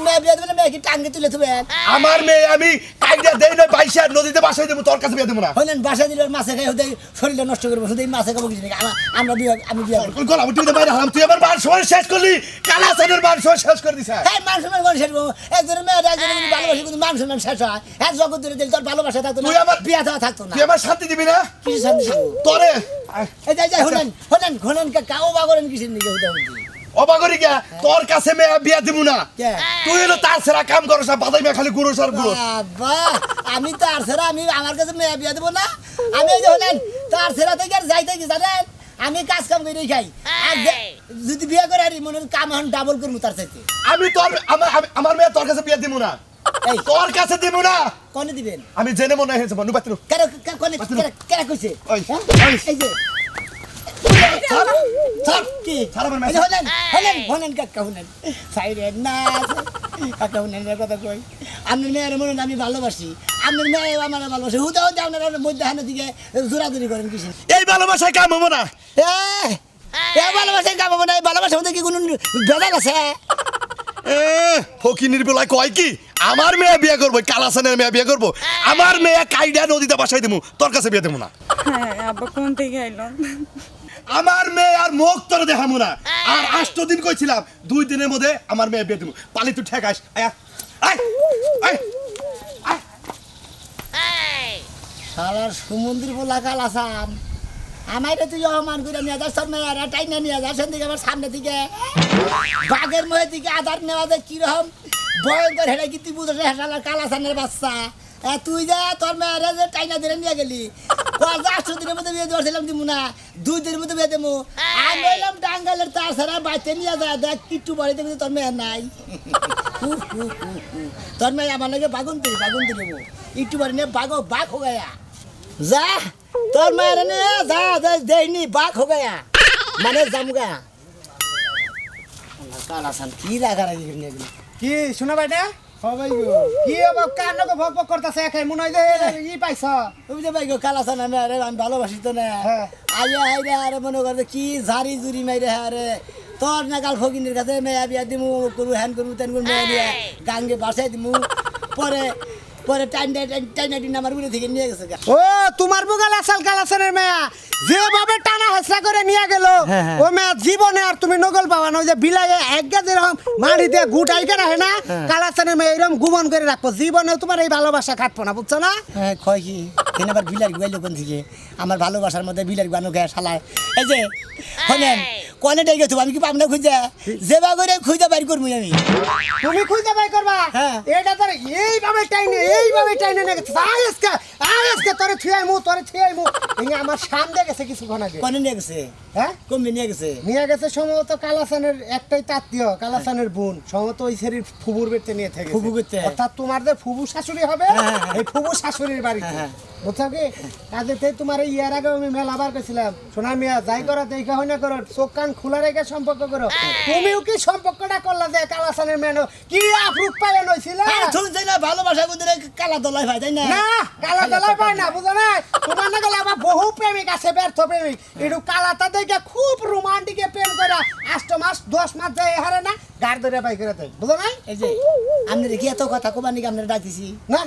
মেয়ে বিয়ে দেবে মেয়ে কি টাঙ্গে তুলে থুবে আমার মেয়ে আমি কাইডা দেই না বাইশা নদীতে বাসাই দেবো তোর কাছে বিয়ে দেবো না হলেন বাসা দিলে মাছে খাই হুদাই শরীরটা নষ্ট করবো হুদাই মাছে খাবো কিছু নাকি আমরা বিয়ে আমি বিয়ে করবো গলা উঠে বাইরে হারাম তুই আমার বার সময় শেষ করলি কালা সাইনের বার সময় শেষ করে দিছ হ্যাঁ মান সম্মান করে শেষ করবো একজনের মেয়ে একজনের ভালোবাসি কিন্তু মান সম্মান শেষ হয় এক জগৎ ধরে দিলে তোর ভালোবাসা থাকতো তুই না আমার বিয়ে থাকা থাকতো না তুই আমার শান্তি দিবি না কিছু শান্তি ছিল তোরে এই যাই হলেন কাউ বা করেন কিসের নিকে হুদা হুদি অবাগরি গিয়া তোর কাছে মেয়ে বিয়ে দিব না কে? তুই হলো তার সেরা কাম করস না বাদাই মেয়ে খালি গুরুস আর গুরুস বাহ আমি তো আর সেরা আমি আমার কাছে মেয়ে বিয়ে দেবো না আমি এই যে হলেন তার সেরা থেকে আর যাইতে কি জানেন আমি কাজ কাম করে খাই আর যদি বিয়ে করে আর মনে হয় কাম এখন ডাবল করবো তার চাইতে আমি তোর আমার মেয়ে তোর কাছে বিয়ে দিব না এই তোর কাছে দিব না কনে দিবেন আমি জেনে মনে হয়েছে বনু পাত্র কেন কনে কেন কইছে ওই, হ্যাঁ? ওই। এই যে ছাড়, ছাড়। কি ছাড় আমার মেয়ে। এই যে হলেন কাকা হলেন সাইরেন না কাকা হলেন কথা কই আপনার মেয়ের মনে হয় আমি ভালোবাসি আপনার মেয়ে আমার ভালোবাসি হুদা হুদা আপনার মধ্যে হানের দিকে জোরাজুরি করেন কিছু এই ভালোবাসায় কাম হবো না ভালোবাসা কামাবো না ভালোবাসার মধ্যে কি কোনো বেদাল আছে ফকিনির বেলায় কয় কি আমার মেয়ে বিয়ে করবো কালাসানের মেয়ে বিয়ে করবো আমার মেয়ে কাইডা নদীতে বাসাই দেবো তোর কাছে বিয়ে দেবো না হ্যাঁ আব্বা কোন থেকে আইলো? আমার মেয়ে আর মুখ তোর দেখাবো না আর 8 দিন কইছিলাম 2 দিনের মধ্যে আমার মেয়ে বিয়ে দেবো পালি তুই ঠেকাস আয় আয় আয় শালার সমুদ্র বলা কাল আসান আমারে তুই অমান করে নিয়ে যাস তোর মেয়েরা টাইনা নিয়ে যাস সেদিকে আমার সামনে থেকে বাঘের মহে দিকে আধার নেওয়া যায় কিরকম ভয়ঙ্কর হেঁটে কি তুই বুঝে শালার কাল আসানের বাচ্চা তুই যা তোর মেয়েরা যে টাইনা ধরে নিয়ে গেলি 8 দিনের মধ্যে বিয়ে দেওয়াছিলাম দিব না 2 দিনের মধ্যে বিয়ে দেবো আমি বললাম টাঙ্গালের তার ছাড়া বাইতে নিয়ে যায় দেখ কিট্টু বাড়ি দেখবি তোর মেয়ে নাই তোর মেয়ে আমার লাগে বাগুন দেবো একটু বাড়ি নিয়ে বাঘ হো গয়া যা তোর মেয়ের নিয়ে যা দেয়নি বাঘ হো গয়া মানে জামগা কালাসান কি লাগা রাখি নিয়ে গেলি কি শোনা বাইটা ভাই গো কি আবার কান্না ভক ভক করতেছে একাই মনে হয় যে ই পাইছ তুমি যে ভাই গো কালাসান আমি ভালোবাসি তো না হ্যাঁ। আইয়া আইরে আরে মনে করবে কি ঝাড়ি জুড়ি মাইরে আরে তোর নাগাল ফকিনের কাছে মেয়া বিয়া দিমু করু হ্যান করু তেন করু মেয়া নিয়ে গাঙ্গে বাসায় দিমু পরে টাইনা আমার উড়ে থেকে নিয়ে গেছে ও তোমার বুগাল আসাল কালাসানের মেয়া যেভাবে টানা হেসা করে নিয়ে গেল ও মেয়া জীবনে আর তুমি নগল পাবা না ওই যে বিলাইয়ে একগা যেরকম মাটিতে গুটাই করে রাখে না কালাসানের মেয়ে এরকম গুমন করে রাখবো জীবনে তোমার এই ভালোবাসা কাটবো না বুঝছো না হ্যাঁ কয় কি কেন আবার বিলার গুয়াইলো কোন থেকে আমার ভালোবাসার মধ্যে বিলার গুয়ানো গায়ে শালায় এই যে হলেন কনেটাই গেছো আমি কি পাবনা খুঁজে যেবা করে খুঁজে বাইর করবো আমি তুমি খুঁজে বাই করবা হ্যাঁ। এটা তোর এইভাবে টাইনে না আজকে তোরে থুয়াইমু এই আমার সামনে গেছে কিছুক্ষণ আগে কনে নিয়ে গেছে হ্যাঁ কমবে নিয়ে গেছে নিয়ে গেছে সম্ভবত কালাসানের একটাই তাত্মীয় কালাসানের বোন সম্ভবত ওই সেরির ফুবুর বেড়তে নিয়ে থেকে ফুবু বেড়তে? অর্থাৎ তোমার যে ফুবু শাশুড়ি হবে হ্যাঁ। এই ফুবু শাশুড়ির বাড়িতে হ্যাঁ। বুঝছো কি কাজেতে তোমার এই ইয়ার আগে আমি মেলা বার করেছিলাম সোনা মিয়া যাই করো দেখা হয় না করো চোখ কান খোলা রেখে সম্পর্ক করো তুমিও কি সম্পর্কটা করলা যে কালাসানের মেনো কি আফরুক পায় নইছিল শুনছে না ভালোবাসা কিন্তু কালা দলাই ভাই তাই না না কালা দলাই পায় না বুঝো না তোমার না গেলে আমার বহু প্রেমিক আছে ব্যর্থ প্রেমিক একটু কালাটা দেখে খুব রোমান্টিকে প্রেম করে 8 মাস 10 মাস যায় হারে না গাড় ধরে বাই করে দেয় বুঝো না এই যে আপনি দেখি এত কথা কোবানি আপনারা ডাকতেছি না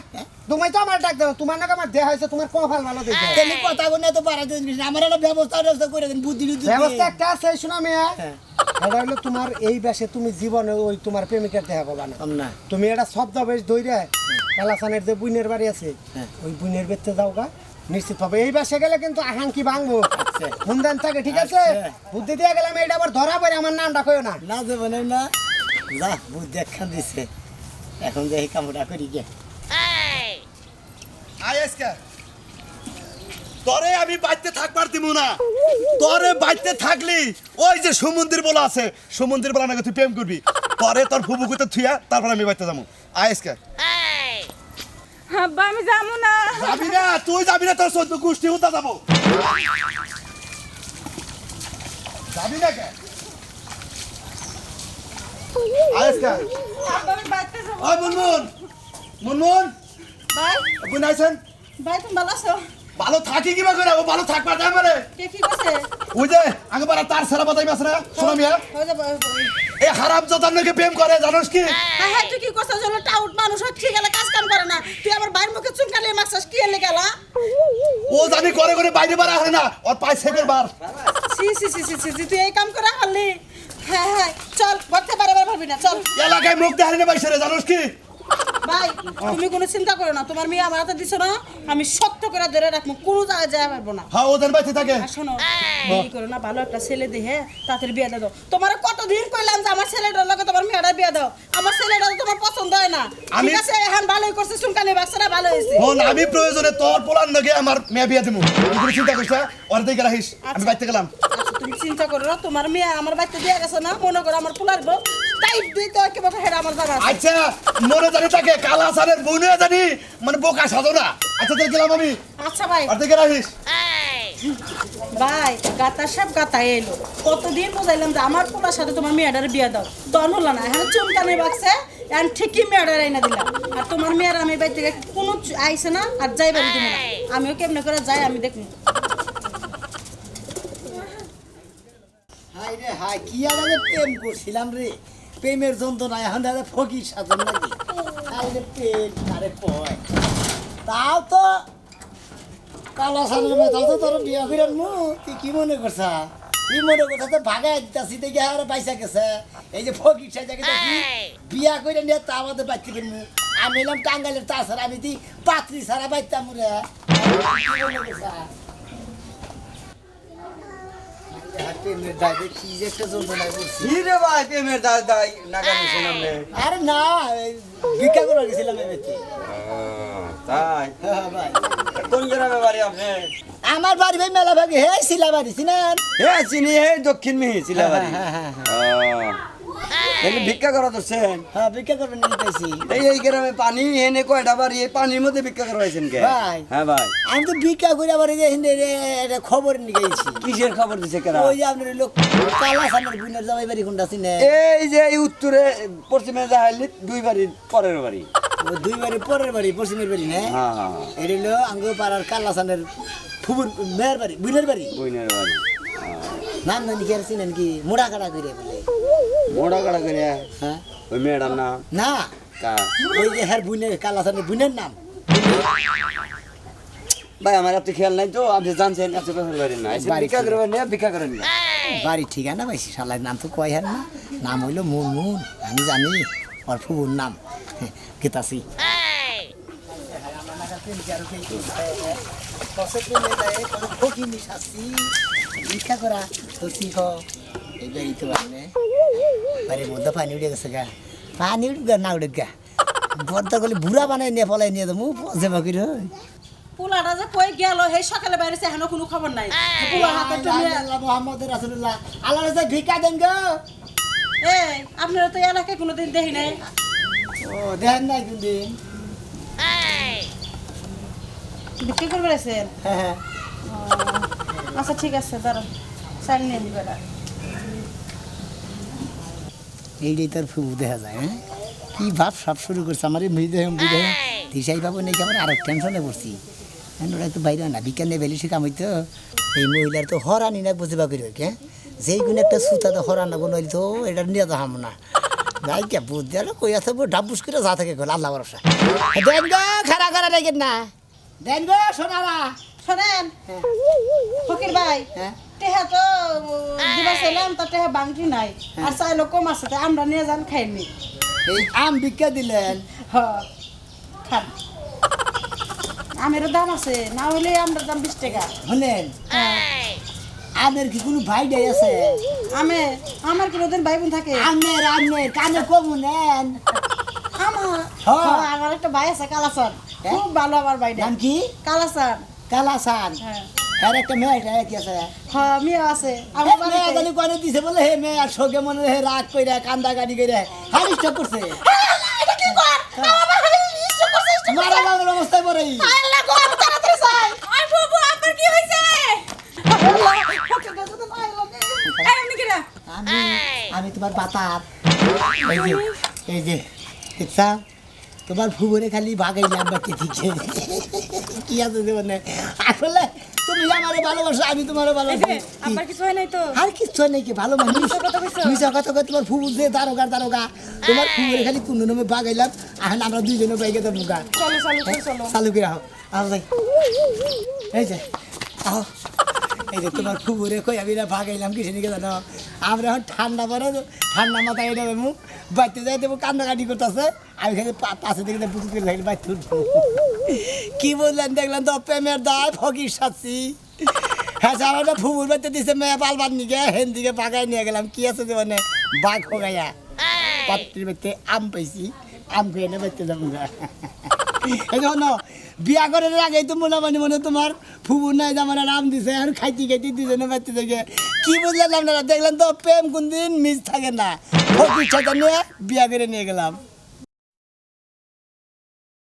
তুমি তো আমার ডাক দাও, তোমার নাকি আমার দেহ হয়েছে, তোমার কপাল ভালো দেখে। তাহলে কথা বলে তো বাড়াতে দিস না। আমার একটা ব্যবস্থা করে দেন, বুদ্ধি টুদ্ধি দিয়ে। ব্যবস্থা একটা আছে, শোনা মেয়া। হ্যাঁ। এটা হলো তোমার এই বেশে তুমি জীবনে ওই তোমার প্রেমিকার দেখা পাবা না। না তুমি এটা শব্দ বেশ ধইরে কালাসানের যে বুইনের বাড়ি আছে ওই বুইনের বেতে যাও গা, নিশ্চিত পাবে। এই বেশে গেলে কিন্তু আহাঙ্কি ভাঙবো, হুন্দান থাকে, ঠিক আছে? বুদ্ধি দিয়ে গেলাম, এটা আবার ধরা পড়ে আমার নামটা কইও না। না দেবো না না, যা বুদ্ধি একখান দিছে, এখন যে এই কামটা করি গে। আজকে তরে আমি বাইতে থাকবার দিব না। তরে বাইতে থাকলি ওই যে সমুদ্র বলা আছে, সমুদ্র বলা নাকি তুই প্রেম করবি, তরে তোর ফুবু কুতে থুয়া তারপর আমি বাইতে যাবো। আজকে আব্বা আমি যাবো না। যাবি না, তুই যাবি না, তোর 14 গোষ্ঠী হতা যাবো। যাবি না কে? আজকে আব্বা আমি বাইতে যাবো। ওই মুনমুন, মুনমুন ভাই বুন আইছেন? ভাই তুমি ভালো আছো? ভালো থাকি কিবা করে, ও ভালো থাকবার যায় মানে কে কি করছে? ওই যে আগে পারা তার সেরা বাতাই মাছ না, শোনো মিয়া, হয়ে যাবে। এই হারাম জাতার নাকি প্রেম করে জানোস কি? হ্যাঁ হ্যাঁ তুই কি করছিস? হলো টাউট মানুষ হয়, ঠিক গেলে কাজ কাম করে না। তুই আমার বাইরের মুখে চুনকালে মারছিস, কি এলে গেলা? ও জানি করে করে বাইরে বার হয় না, ওর পায়ে সেকের বার। সি সি সি সি সি তুই এই কাম করে হারলি? হ্যাঁ হ্যাঁ চল বলতে পারে ভাবি না, চল। এলাকায় মুখ দেখালি না বাইসে রে, জানোস কি? ভাই তুমি কোনো চিন্তা করো না, তোমার মেয়ে আমার হাতে দিছো না, আমি শক্ত করে ধরে রাখবো, কোনো জায়গায় যাওয়া পারবো না। হ্যাঁ ওদের বাইতে থাকে। আর শোনো দেরি করো না, ভালো একটা ছেলে দেখে তাড়াতাড়ি বিয়ে দাও। তোমার কতদিন কইলাম যে আমার ছেলেটার লগে তোমার মেয়েটা বিয়ে দাও, আমার ছেলেটা তো তোমার পছন্দ হয় না। ঠিক আছে এখন ভালোই করছে, সুনকানি বাক্সাটা ভালো হয়েছে। বোন আমি প্রয়োজনে তোর পোলার নাকি আমার মেয়ে বিয়ে দেবো, তুই চিন্তা করিস না, ওর দিকে রাখিস, আমি বাইতে গেলাম। আচ্ছা তুমি চিন্তা করো না, তোমার মেয়ে আমার বাচ্চা দিয়ে গেছে না, মনে করো আমার পোলার বউ টাইট দিতে কি বকে হেরা আমার জানা আছে। আচ্ছা মনে জানি থাকে কালা সারের বোনে জানি মানে বোকা সাজো না। আচ্ছা তাহলে গেলাম আমি, আচ্ছা ভাই ওর দিকে রাখিস। ভাই গাতা সব গাতা এলো, কতদিন বুঝাইলাম যে আমার পোলার সাথে তোমার মেয়েটার বিয়ে দাও, তখন হলো না। এখন চুলকানি বাক্সে এখন ঠিকই মেয়েটার আইনা দিলাম, আর তোমার মেয়ের আমি বাড়ি থেকে কোনো আইসে না, আর যাই বাড়ি দিব না। আমিও কেমনে করে যাই আমি দেখুন। হাই রে হাই, কি আর আগে প্রেম করছিলাম রে, প্রেমের যন্ত্রণা এখন দাদা ফকির সাধন নাকি। হাই রে প্রেম আরে পয়, তাও তো কালা সালের মেয়ে, তো তোর বিয়া করার মু, তুই কি মনে করছা? তুই মনে করছা তো ভাগাই দিতাছি দেখি আর পয়সা গেছে, এই যে ফকির সাজা গেছে বিয়া করে নিয়ে তা আমাদের বাচ্চা কিনবো। আমি এলাম টাঙ্গাইলের, তাছাড়া আমি তুই পাত্রী ছাড়া বাচ্চাম রে। কি মনে করছা? প্রেমের দায় কি যে একটা যন্ত্রণায় করছি। কি রে ভাই প্রেমের দাই নাগানি শুনামনে? আরে না, এই ভিক্ষা করে গেছিলাম এমনিতে। তাই হ্যাঁ ভাই, কোন গ্রামে বাড়ি আপনি? আমার বাড়ি ভাই মেলা ভাগে, হে শিলা বাড়ি চিনেন? হে চিনি, হে দক্ষিণ মিহি চিলাবাড়ি। হ্যাঁ হ্যাঁ হ্যাঁ তাহলে ভিক্ষা করা ধরছেন? হ্যাঁ, ভিক্ষা করবেন নিয়ে পাইছি এই গ্রামে পানি এনে কয়টা বাড়ি, এই পানির মধ্যে ভিক্ষা করাইছেন কে? ভাই। হ্যাঁ ভাই, আমি তো ভিক্ষা করে আবার এই যে হিন্দে একটা খবর নিয়ে গেছি। কিসের খবর দিছে কেরা? ওই যে আপনার লোক কালা সামনের বুনের জামাই বাড়ি কোনটা চিনে? এই যে এই উত্তরে পশ্চিমে যাইলে 2 বাড়ির পরের বাড়ি। ওই দুই বাড়ি পরের বাড়ি, পশ্চিমের বাড়ি না? হ্যাঁ হ্যাঁ, এটা হলো আঙ্গ পাড়ার কালা সামনের ফুবুর মেয়ের বাড়ি, বুনের বাড়ি। বইনের বাড়ি। নাম জানি কি আর চিনেন কি? মোড়া কাটা করে বলে। মোড়া কাটা করে হ্যাঁ ওই মেয়েটার নাম না, কা? ওই যে হ্যার বুনের, কালা সামনের বুনের নাম। ভাই আমার এত খেয়াল নাই তো, আপনি জানছেন এত কথা বাড়ি না, এসে বাড়ি ভিক্ষা করবেন না, ভিক্ষা করেন না। বাড়ির ঠিকানা পাইছি, শালার নাম তো কয় হার না, নাম হইলো মুনমুন, আমি জানি ওর ফুবুর নাম গীতাসি। ভিক্ষা করা তো শিখ এইবার তো পারে বাড়ির মধ্যে পানি উঠে গেছে গা, পানি উঠুক গা না উঠুক গা, বর্দা করলে বুড়া বানাই নিয়ে পলাই নিয়ে যাবো জেমা করে। পোলাটা যে কই গেল, সেই সকালে বাইরেছে, এখনো কোনো খবর নাই। পোলার হাতে তুমি মোহাম্মদ রাসূলুল্লাহ আল্লাহ রাজা ভিক্ষা দেন গো। এই আপনারা তো এলাকায় কোনোদিন দেখি নাই। ও দেখেন নাই কোনদিন? বিক্রি করবে আছেন? হ্যাঁ হ্যাঁ, আচ্ছা ঠিক আছে, দাঁড়ান চাল নিয়ে দিবে। এইটাই তার ফুবু দেখা যায়। হ্যাঁ, কি ভাব সব শুরু করছে আমার এই বুঝে বুঝে দিশাই পাবো নাকি, আমার আরো টেনশনে পড়ছি। ওরা তো বাইরে না বিজ্ঞান নিয়ে বেলি শিখাম হইতো, এই মহিলার তো হরানি না বুঝবা করি। হ্যাঁ, যেই কোনো একটা সুতা তো হরান না নইলে তো এটা নিয়ে যাহাম না। নাই কে বুদ্ধি আর কই আছে ডাবুস করে যা থাকে গো আল্লাহ ভরসা দেন গো খারা খারা দেখেন না দেন গো সোনারা শোনেন ফকির ভাই হ্যাঁ টেহা তো দিবা ছিলাম তা টেহা বাংটি নাই আর চাইলো কম আছে তাই আমরা নিয়ে যান খাইনি এই আম ভিক্ষা দিলেন হ খান আমেরও দাম আছে না হলে আমরা দাম 20 টাকা শুনেন আমের কি কোনো ভাই ডাই আছে আমার কোনোদিন ভাই বোন থাকে আমের কানে কমু নেন আমার হ্যাঁ। আমার একটা ভাই আছে কালাসান খুব ভালো আমার ভাইটা নাম কি কালাসান কালাসান হ্যাঁ আর একটা মেয়ে কি আছে হ্যাঁ মেয়ে আছে আমার মেয়ে বাড়িতে জানি করে দিছে বলে হে মেয়ে আর শোকে মনে হে রাগ কইরা কান্দা গাড়ি কইরা হারিষ্ট করছে এটা কি কর আমার ভাই ইষ্ট করছে মারা যাওয়ার অবস্থায় পড়ে আল্লাহ গো আমি তাড়াতাড়ি যাই আর বাবু আপনার কি হয়েছে আল্লাহ ফকিরটা যদি না এলো এই আপনি কিরা আমি তোমার বাতার এই যে দেখছা তোমার ফুবরে খালি ভাগাইলাম বাকি দিকে কি আছে যে মানে আসলে তুমি আমারে ভালোবাসো আমি তোমারও ভালোবাসি আপনার কিছু হয় নাই তো আর কিচ্ছু নেই কি ভালো মানুষ মিশা কথা কয় তোমার ফুবু যে দারোগা তোমার ফুবরে খালি কোনো নামে ভাগাইলাম এখন আমরা দুইজনে বাইকে দেবো গা চলো চলো চালু করে আহ আহ যাই এই যে আহ এই যে তোমার ফুবুরে কই আমি না ভাগাইলাম কিছু নিকে জানো আমরা এখন ঠান্ডা পরে ঠান্ডা মাথায় এটা দেবো বাড়িতে যাই দেবো কান্নাকাটি করতেছে আমি খালি পাশে দিকে বুঝতে করে থাকি বাড়িতে উঠবো কি বললেন দেখলেন তো প্রেমের দায় ফকির সাচ্ছি হ্যাঁ আমার ফুবুর বাড়িতে দিছে মেয়ে পালবার নিকে হেন দিকে ভাগাই নিয়ে গেলাম কি আছে যে মানে বাঘ হোগাইয়া পাত্রীর বাড়িতে আম পাইছি আম খেয়ে এনে বাড়িতে যাবো গা এই জন্য বিয়া করার আগেই তো মনে তোমার ফুবু নাই আমার নাম দিছে আর খাইতে দুজনে বাড়তে থেকে কি বুঝলেন আপনারা দেখলেন তো প্রেম কোনদিন মিস থাকে না ফকির সাথে নিয়ে বিয়া করে নিয়ে গেলাম